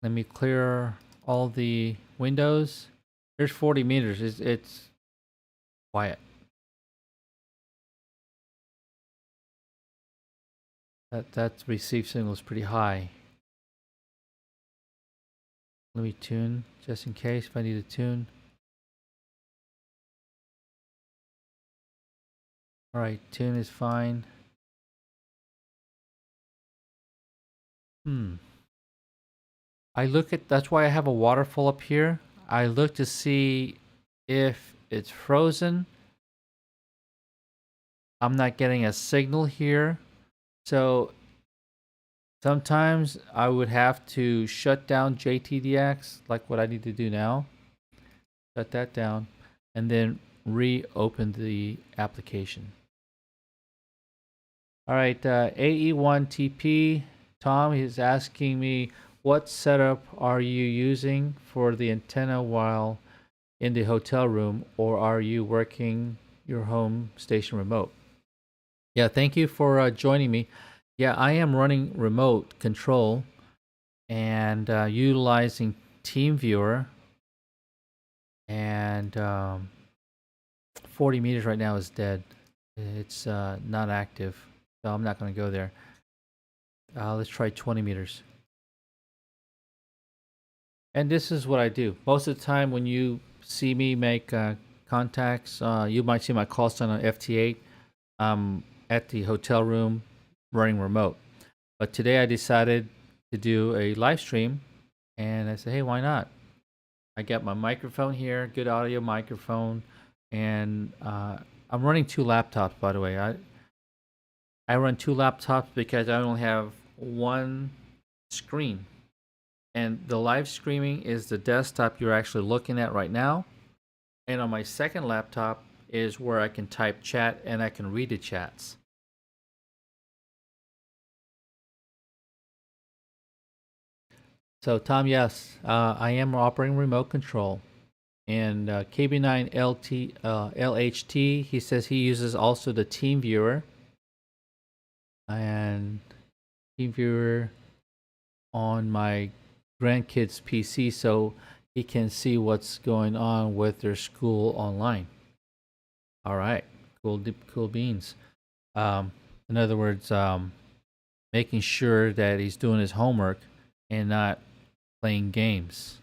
Let me clear all the windows. Here's 40 meters. It's quiet. That receive signal is pretty high. Let me tune just in case if I need to tune. All right, tune is fine. I look at, that's why I have a waterfall up here. I look to see if it's frozen. I'm not getting a signal here. So sometimes I would have to shut down JTDX, like what I need to do now. Shut that down and then reopen the application. All right, AE1TP, Tom is asking me, what setup are you using for the antenna while in the hotel room, or are you working your home station remote? Yeah, thank you for joining me. Yeah, I am running remote control and utilizing TeamViewer, and 40 meters right now is dead. It's not active, so I'm not going to go there. Let's try 20 meters. And this is what I do. Most of the time when you see me make contacts, you might see my call sign on FT8 at the hotel room running remote. But today I decided to do a live stream, and I said, hey, why not? I got my microphone here, good audio microphone, and I'm running 2 laptops, by the way. I run 2 laptops because I only have one screen. And the live streaming is the desktop you're actually looking at right now. And on my second laptop is where I can type chat and I can read the chats. So Tom, yes, I am operating remote control. And KB9LHT, he says he uses also the TeamViewer. And TeamViewer on my grandkids' PC so he can see what's going on with their school online. All right, cool beans. In other words, making sure that he's doing his homework and not playing games.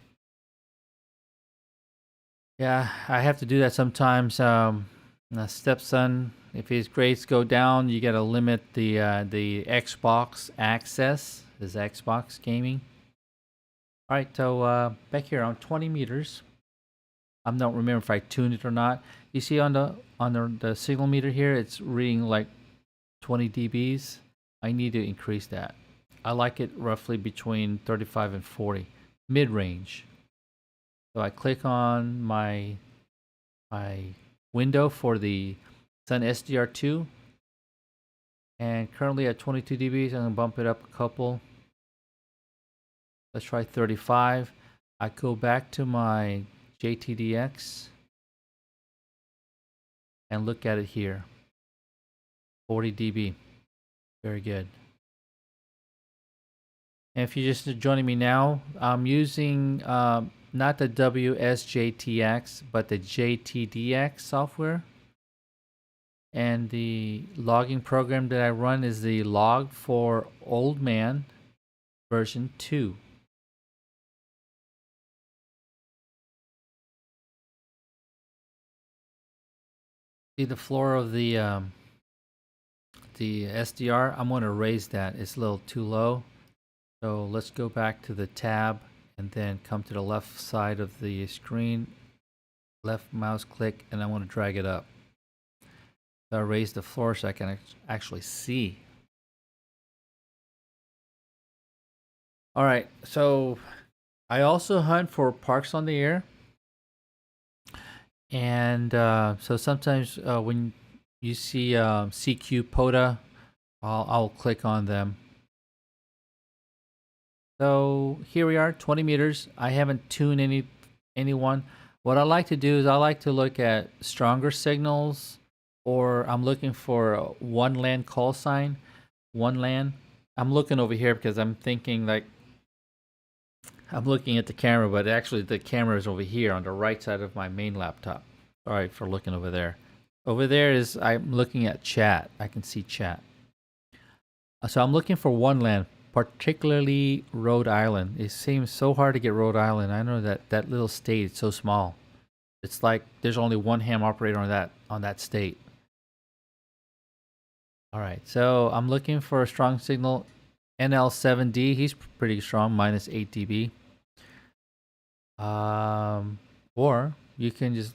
Yeah, I have to do that sometimes. My stepson, if his grades go down, you got to limit the Xbox access, his Xbox gaming. All right, so back here on 20 meters, I don't remember if I tuned it or not. You see on the signal meter here, it's reading like 20 dBs. I need to increase that. I like it roughly between 35 and 40, mid-range. So I click on my window for the Sun SDR2, and currently at 22 dBs, I'm gonna bump it up a couple. Let's try 35. I go back to my JTDX and look at it here. 40 dB. Very good. And if you're just joining me now, I'm using not the WSJTX, but the JTDX software. And the logging program that I run is the Log for Old Man version 2. See the floor of the SDR? I'm going to raise that. It's a little too low. So let's go back to the tab and then come to the left side of the screen. Left mouse click, and I want to drag it up. So I raise the floor so I can actually see. All right, so I also hunt for parks on the air. And so sometimes when you see CQ POTA. I'll click on them. So here we are, 20 meters. I haven't tuned anyone. What I like to do is I like to look at stronger signals, or I'm looking for one land call sign, one land. I'm looking over here because I'm thinking like I'm looking at the camera, but actually the camera is over here on the right side of my main laptop. Sorry for looking over there. Over there is I'm looking at chat. I can see chat. So I'm looking for one land, particularly Rhode Island. It seems so hard to get Rhode Island. I know that little state is so small. It's like there's only one ham operator on that state. All right, so I'm looking for a strong signal. NL7D, he's pretty strong, minus 8 dB. Or you can just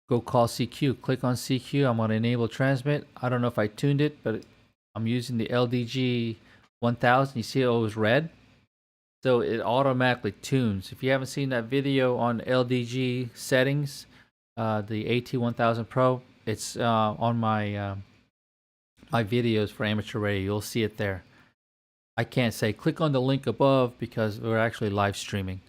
go call CQ. Click on CQ. I'm going to enable transmit. I don't know if I tuned it, but I'm using the LDG 1000. You see it was red? So it automatically tunes. If you haven't seen that video on LDG settings, the AT1000 Pro, it's on my my videos for amateur radio. You'll see it there. I can't say click on the link above because we're actually live streaming.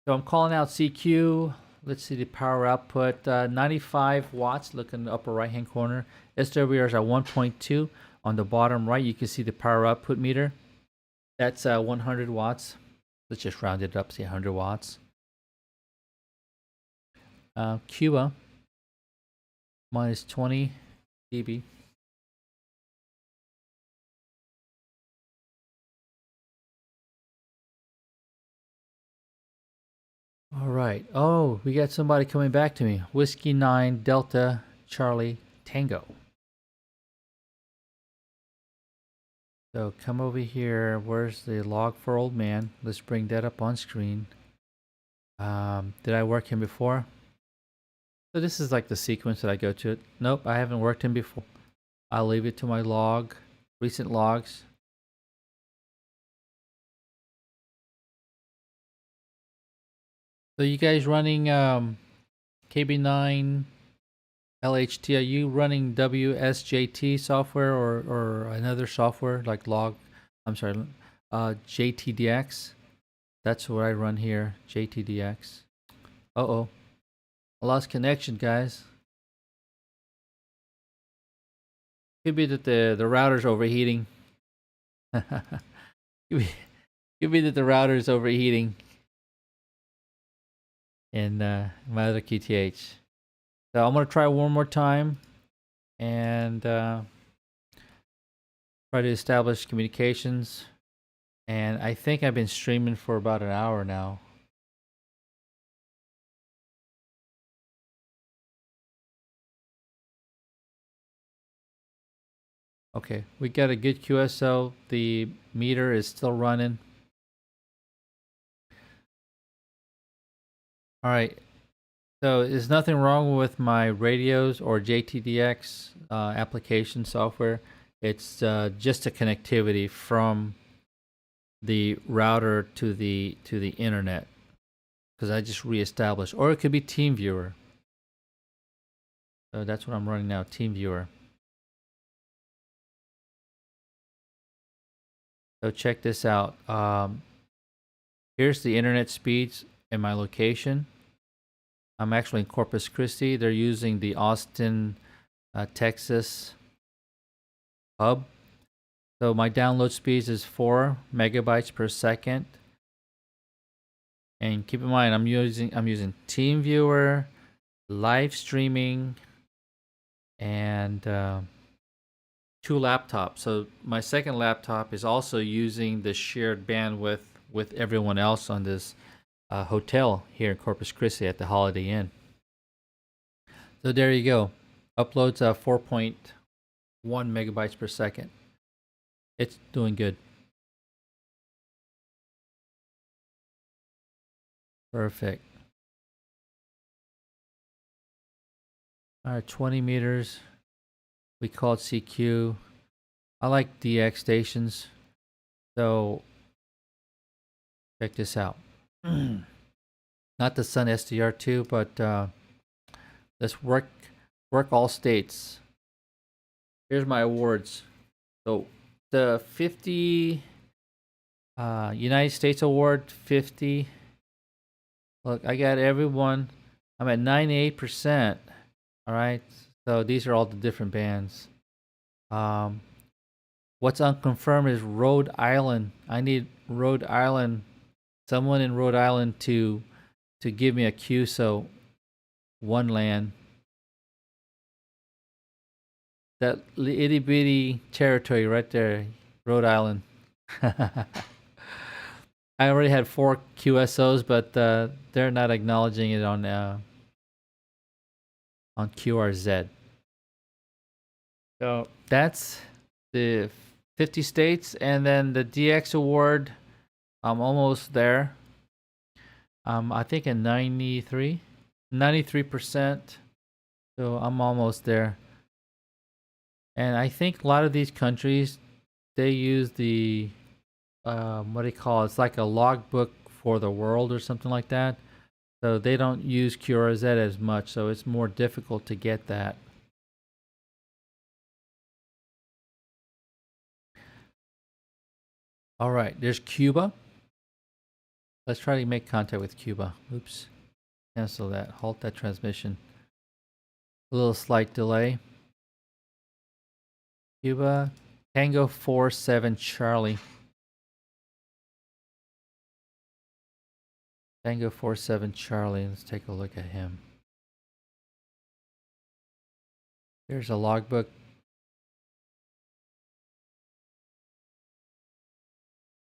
So I'm calling out CQ. Let's see the power output. 95 watts. Look in the upper right hand corner. SWR is at 1.2. On the bottom right, you can see the power output meter. That's 100 watts. Let's just round it up, say 100 watts. Cuba, minus 20 dB. All right. Oh, we got somebody coming back to me. Whiskey 9 Delta Charlie Tango. So come over here. Where's the log for old man? Let's bring that up on screen. Did I work him before? So this is like the sequence that I go to. Nope, I haven't worked him before. I'll leave it to my log, recent logs. So you guys running KB9 LHT, are you running WSJT software or another software like JTDX? That's what I run here, JTDX. Uh-oh. I lost connection, guys. Could be that the router's overheating. could be that the router's overheating in my other QTH. So I'm gonna try one more time and try to establish communications. And I think I've been streaming for about an hour now. Okay, we got a good QSO. The meter is still running. All right. So there's nothing wrong with my radios or JTDX application software. It's just a connectivity from the router to the internet, because I just reestablished. Or it could be TeamViewer. So that's what I'm running now, TeamViewer. So check this out. Here's the internet speeds and my location. I'm actually in Corpus Christi. They're using the Austin, Texas hub. So my download speeds is 4 megabytes per second. And keep in mind, I'm using TeamViewer, live streaming, and 2 laptops. So my second laptop is also using the shared bandwidth with everyone else on this hotel here in Corpus Christi at the Holiday Inn. So there you go. Uploads 4.1 megabytes per second. It's doing good. Perfect. All right, 20 meters. We called CQ. I like DX stations. So check this out. Not the Sun SDR2, but let's work Work all states. Here's my awards. So the 50 United States Award 50. Look, I got everyone. I'm at 98%. All right. So these are all the different bands. What's unconfirmed is Rhode Island. I need Rhode Island, someone in Rhode Island to give me a cue. So one land. That itty bitty territory right there, Rhode Island. I already had 4 QSOs, but they're not acknowledging it on QRZ. So that's the 50 states, and then the DX award. I'm almost there. I think at 93%. So I'm almost there. And I think a lot of these countries, they use the what do you call it? It's like a logbook for the world or something like that. So they don't use QRZ as much, so it's more difficult to get that. All right, there's Cuba. Let's try to make contact with Cuba. Oops. Cancel that. Halt that transmission. A little slight delay. Cuba. Tango 47 Charlie. Tango 47 Charlie. Let's take a look at him. There's a logbook.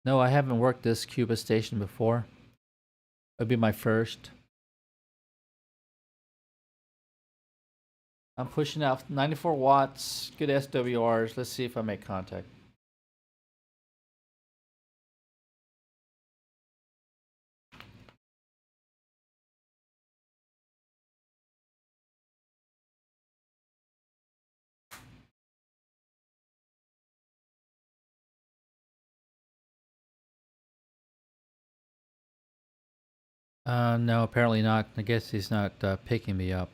No, I haven't worked this Cuba station before. It'll be my first. I'm pushing out 94 watts, good SWRs. Let's see if I make contact. No, apparently not. I guess he's not picking me up.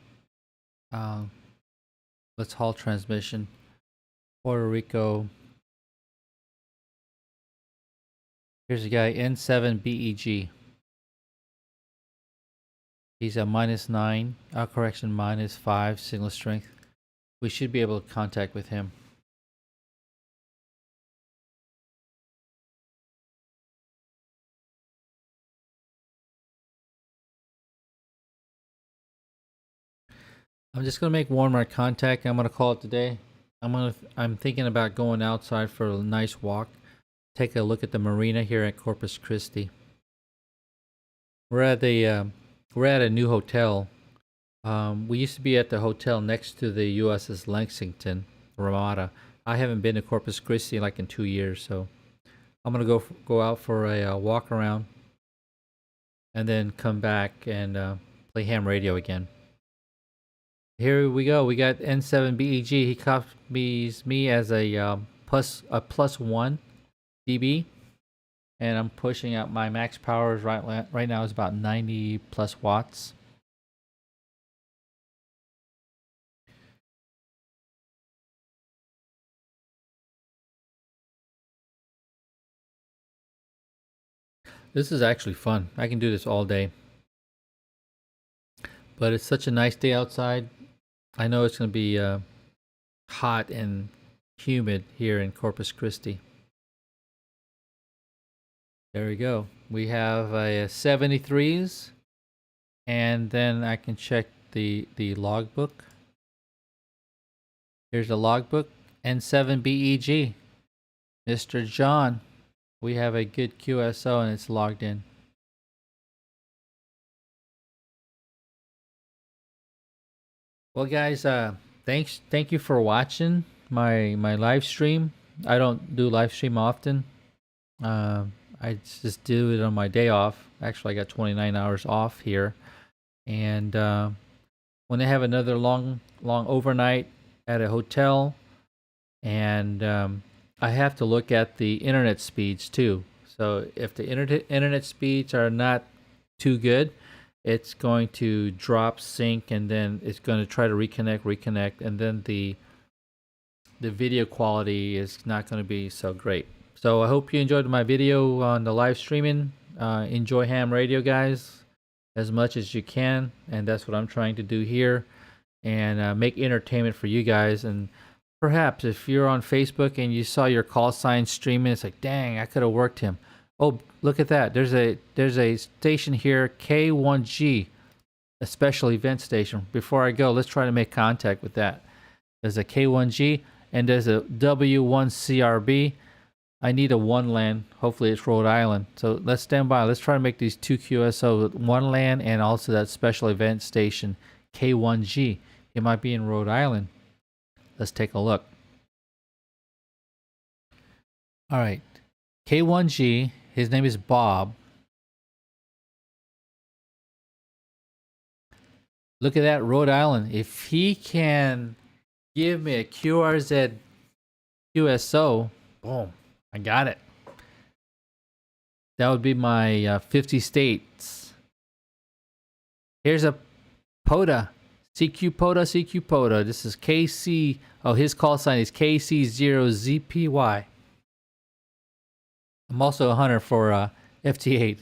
Let's halt transmission. Puerto Rico. Here's a guy, N7BEG. He's a -9. Correction, -5 signal strength. We should be able to contact with him. I'm just gonna make one more contact. I'm gonna call it today. I'm thinking about going outside for a nice walk. Take a look at the marina here at Corpus Christi. We're at a new hotel. We used to be at the hotel next to the USS Lexington, Ramada. I haven't been to Corpus Christi like in 2 years, so I'm gonna go out for a walk around, and then come back and play ham radio again. Here we go. We got N7BEG. He copies me as a +1 dB, and I'm pushing out my max powers right now is about 90 plus watts. This is actually fun. I can do this all day. But it's such a nice day outside. I know it's going to be hot and humid here in Corpus Christi. There we go. We have a 73s, and then I can check the logbook. Here's the logbook, N7BEG. Mr. John, we have a good QSO and it's logged in. Well, guys, thank you for watching my live stream. I don't do live stream often. I just do it on my day off. Actually, I got 29 hours off here, and when I have another long overnight at a hotel, and I have to look at the internet speeds too. So if the internet speeds are not too good, it's going to drop sync, and then it's going to try to reconnect, and then the video quality is not going to be so great. So I hope you enjoyed my video on the live streaming. Enjoy ham radio, guys, as much as you can, and that's what I'm trying to do here, and make entertainment for you guys. And perhaps if you're on Facebook and you saw your call sign streaming, it's like, dang, I could have worked him. Oh, look at that. There's a station here, K1G, a special event station. Before I go, let's try to make contact with that. There's a K1G and there's a W1CRB. I need a one LAN. Hopefully it's Rhode Island. So let's stand by. Let's try to make these two QSO, one LAN and also that special event station, K1G. It might be in Rhode Island. Let's take a look. All right. K1G, his name is Bob. Look at that, Rhode Island. If he can give me a QRZ QSO, boom, I got it. That would be my 50 states. Here's a POTA. CQ POTA. This is KC. Oh, his call sign is KC0ZPY. I'm also a hunter for FT8.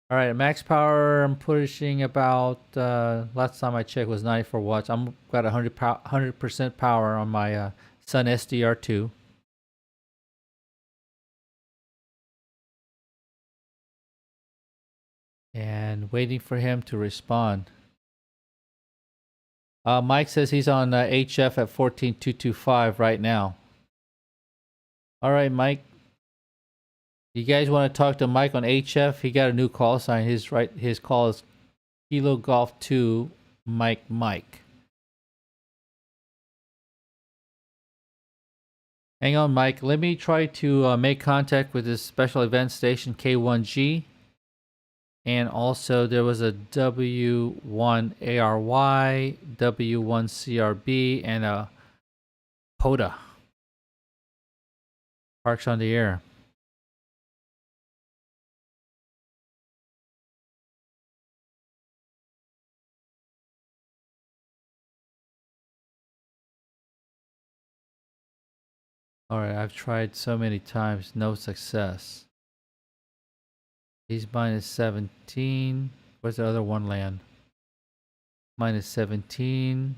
All right, max power, I'm pushing about, last time I checked was 94 watts. I'm got 100% power on my Sun SDR2. And waiting for him to respond. Mike says he's on HF at 14225 right now. All right, Mike. You guys want to talk to Mike on HF? He got a new call sign. His call is Kilo Golf 2 Mike. Hang on, Mike. Let me try to make contact with this special event station K1G. And also there was a W1ARY, W1CRB, and a POTA. Parks on the air. Alright, I've tried so many times, no success. He's minus 17. Where's the other one land? Minus 17.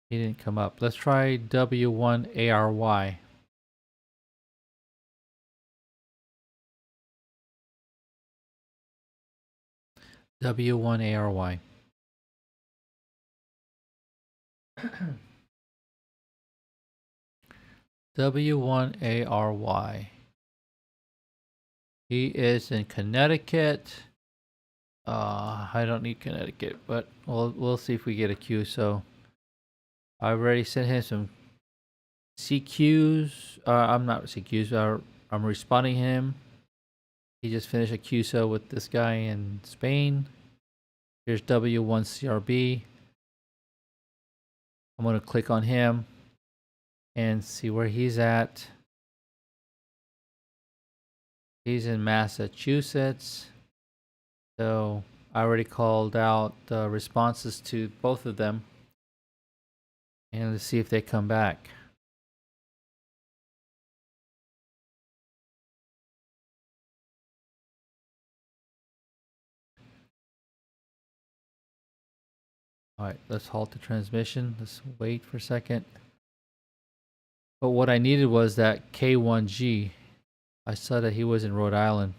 He didn't come up. Let's try W1ARY. W1ARY. W1ARY. He is in Connecticut. I don't need Connecticut, but we'll see if we get a queue. So I already sent him some CQs. I'm not CQs. I'm responding him. He just finished a QSO with this guy in Spain. Here's W1CRB. I'm going to click on him and see where he's at. He's in Massachusetts. So I already called out the responses to both of them. And let's see if they come back. Alright, let's halt the transmission. Let's wait for a second. But what I needed was that K1G. I saw that he was in Rhode Island.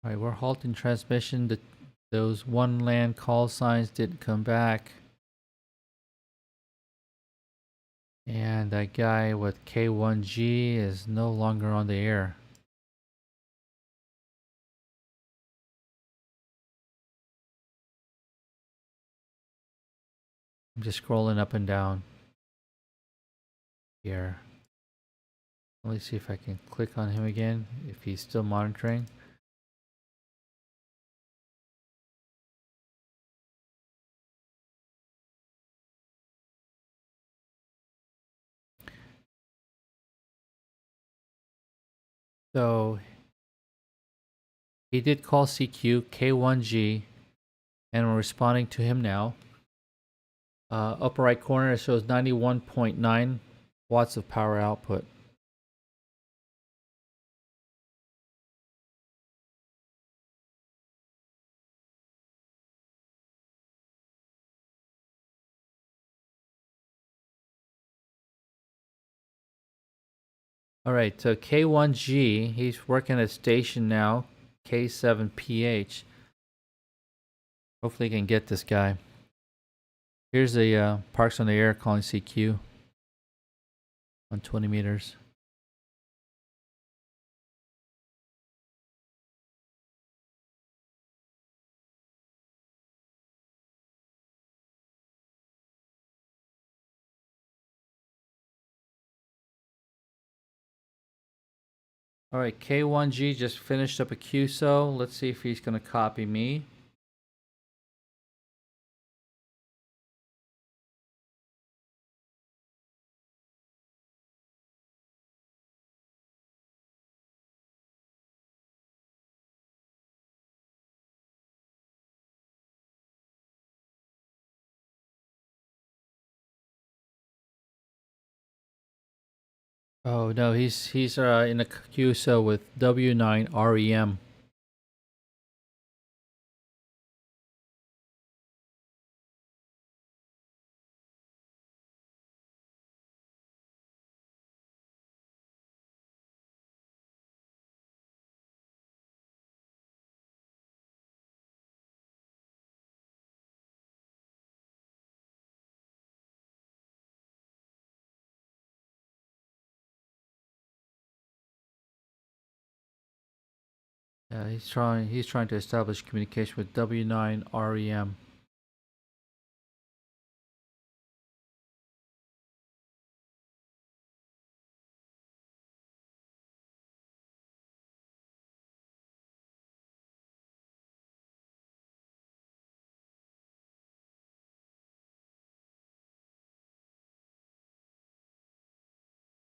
Alright, we're halting transmission. Those one land call signs didn't come back. And that guy with K1G is no longer on the air. I'm just scrolling up and down here. Let me see if I can click on him again, if he's still monitoring. So he did call CQ K1G, and we're responding to him now. Upper right corner, it shows 91.9 watts of power output. All right, so K1G, he's working at station now, K7PH. Hopefully, he can get this guy. Here's the Parks on the Air calling CQ on 20 meters. All right, K1G just finished up a QSO. Let's see if he's going to copy me. Oh no, he's in a QSO with W9 REM. Yeah, he's trying to establish communication with W9 REM.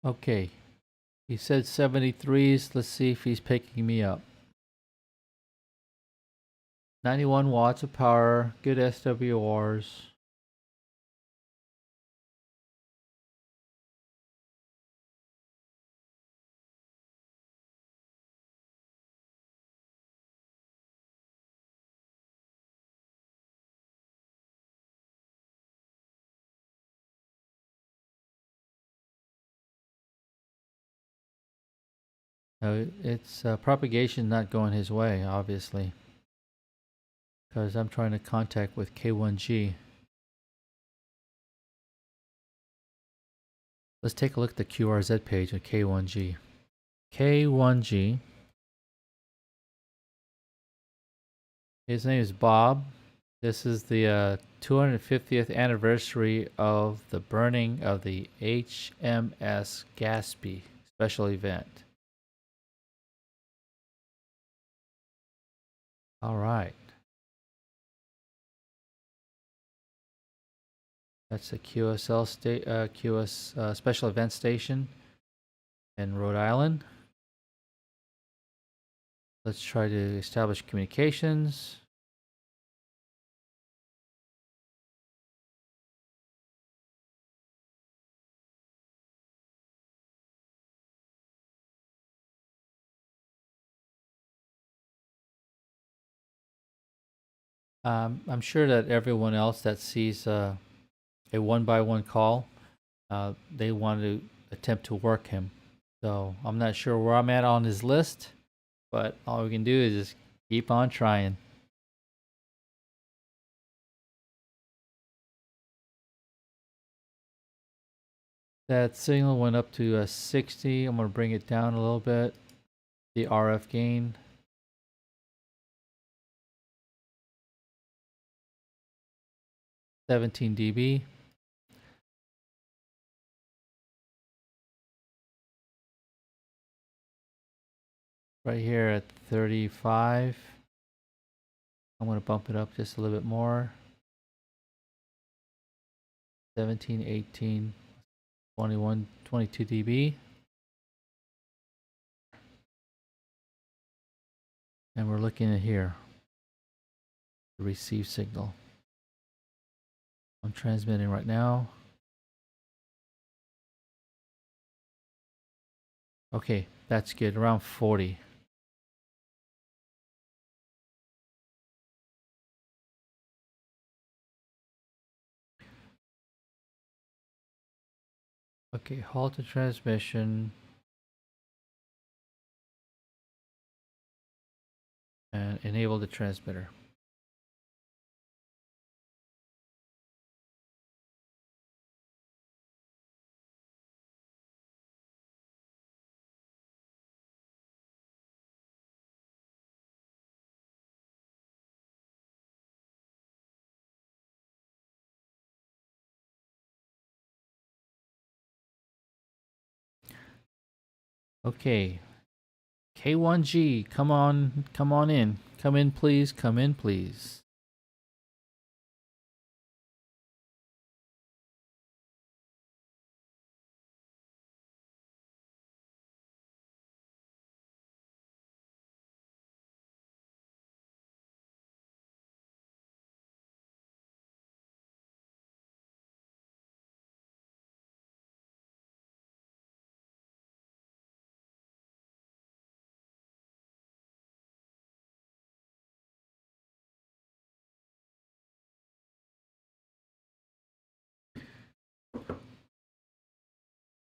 Okay, he said 73s. Let's see if he's picking me up. 91 watts of power, good SWRs. It's propagation not going his way, obviously, because I'm trying to contact with K1G. Let's take a look at the QRZ page of K1G. K1G. His name is Bob. This is the 250th anniversary of the burning of the HMS Gaspee special event. All right. That's a QS special event station in Rhode Island. Let's try to establish communications. I'm sure that everyone else that sees a one-by-one call, they want to attempt to work him. So I'm not sure where I'm at on his list, but all we can do is just keep on trying. That signal went up to 60. I'm going to bring it down a little bit. The RF gain. $17 dB. right here at 35. I'm going to bump it up just a little bit more. 17, 18, 21, 22 dB. And we're looking at here, the receive signal. I'm transmitting right now. Okay, that's good, around 40. Okay, halt the transmission. And enable the transmitter. Okay, K1G, come on in. Come in, please. Come in, please.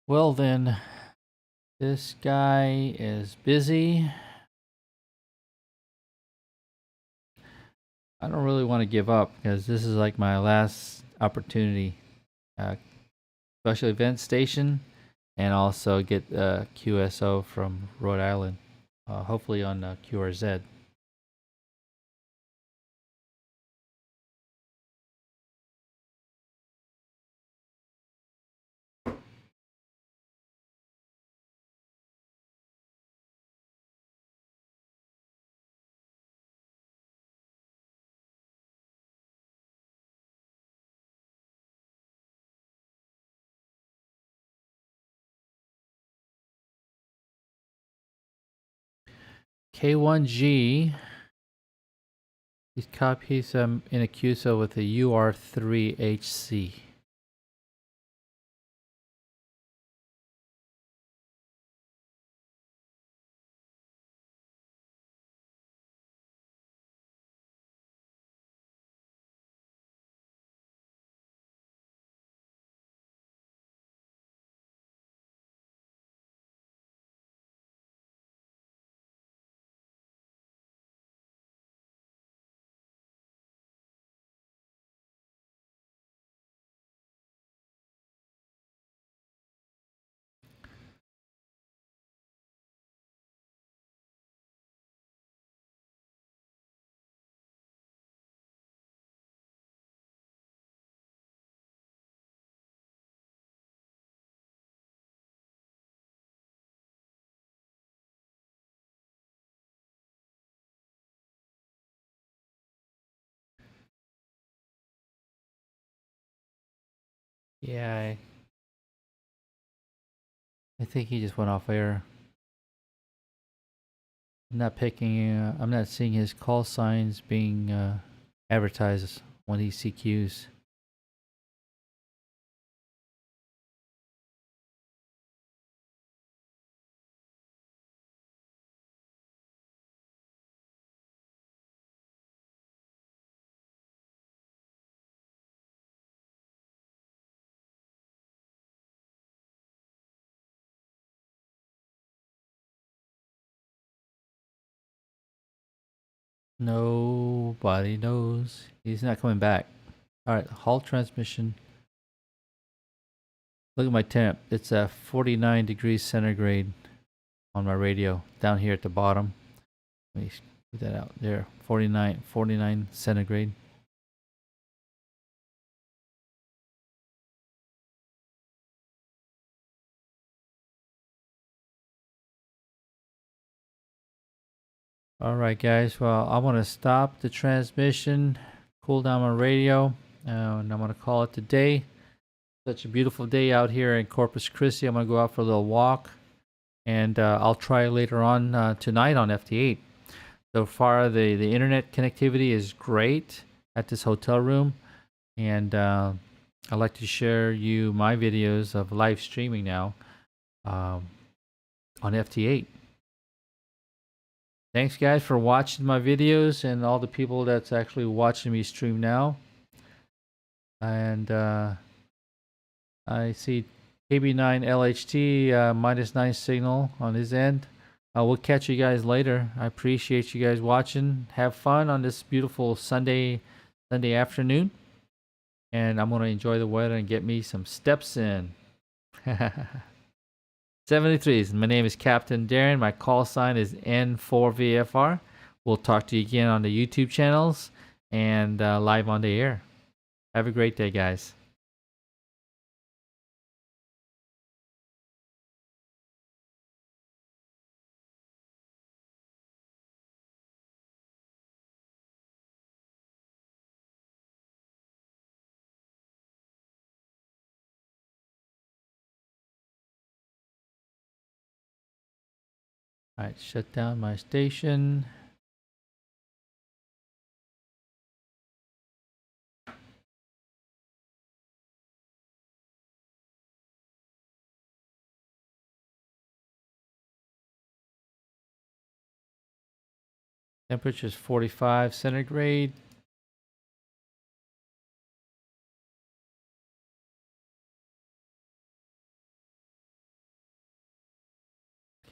Well then, this guy is busy. I don't really want to give up because this is like my last opportunity. Special event station, and also get QSO from Rhode Island, hopefully on QRZ. K1G, these copies in a QSO with a UR3HC. Yeah, I think he just went off air. I'm not picking. I'm not seeing his call signs being advertised when he CQs. Nobody knows. He's not coming back. All right, halt transmission. Look at my temp. It's at 49 degrees centigrade on my radio down here at the bottom. Let me put that out there. 49 centigrade. All right, guys. Well, I want to stop the transmission, cool down my radio, and I'm going to call it today. Such a beautiful day out here in Corpus Christi. I'm going to go out for a little walk, and I'll try later on tonight on FT8. So far, the internet connectivity is great at this hotel room, and I'd like to share you my videos of live streaming now on FT8. Thanks, guys, for watching my videos and all the people that's actually watching me stream now. And I see KB9LHT -9 signal on his end. We'll catch you guys later. I appreciate you guys watching. Have fun on this beautiful Sunday afternoon. And I'm going to enjoy the weather and get me some steps in. 73s. My name is Captain Darren. My call sign is N4VFR. We'll talk to you again on the YouTube channels and live on the air. Have a great day, guys. All right, shut down my station. Temperature is 45 centigrade.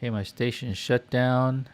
Okay, my station is shut down.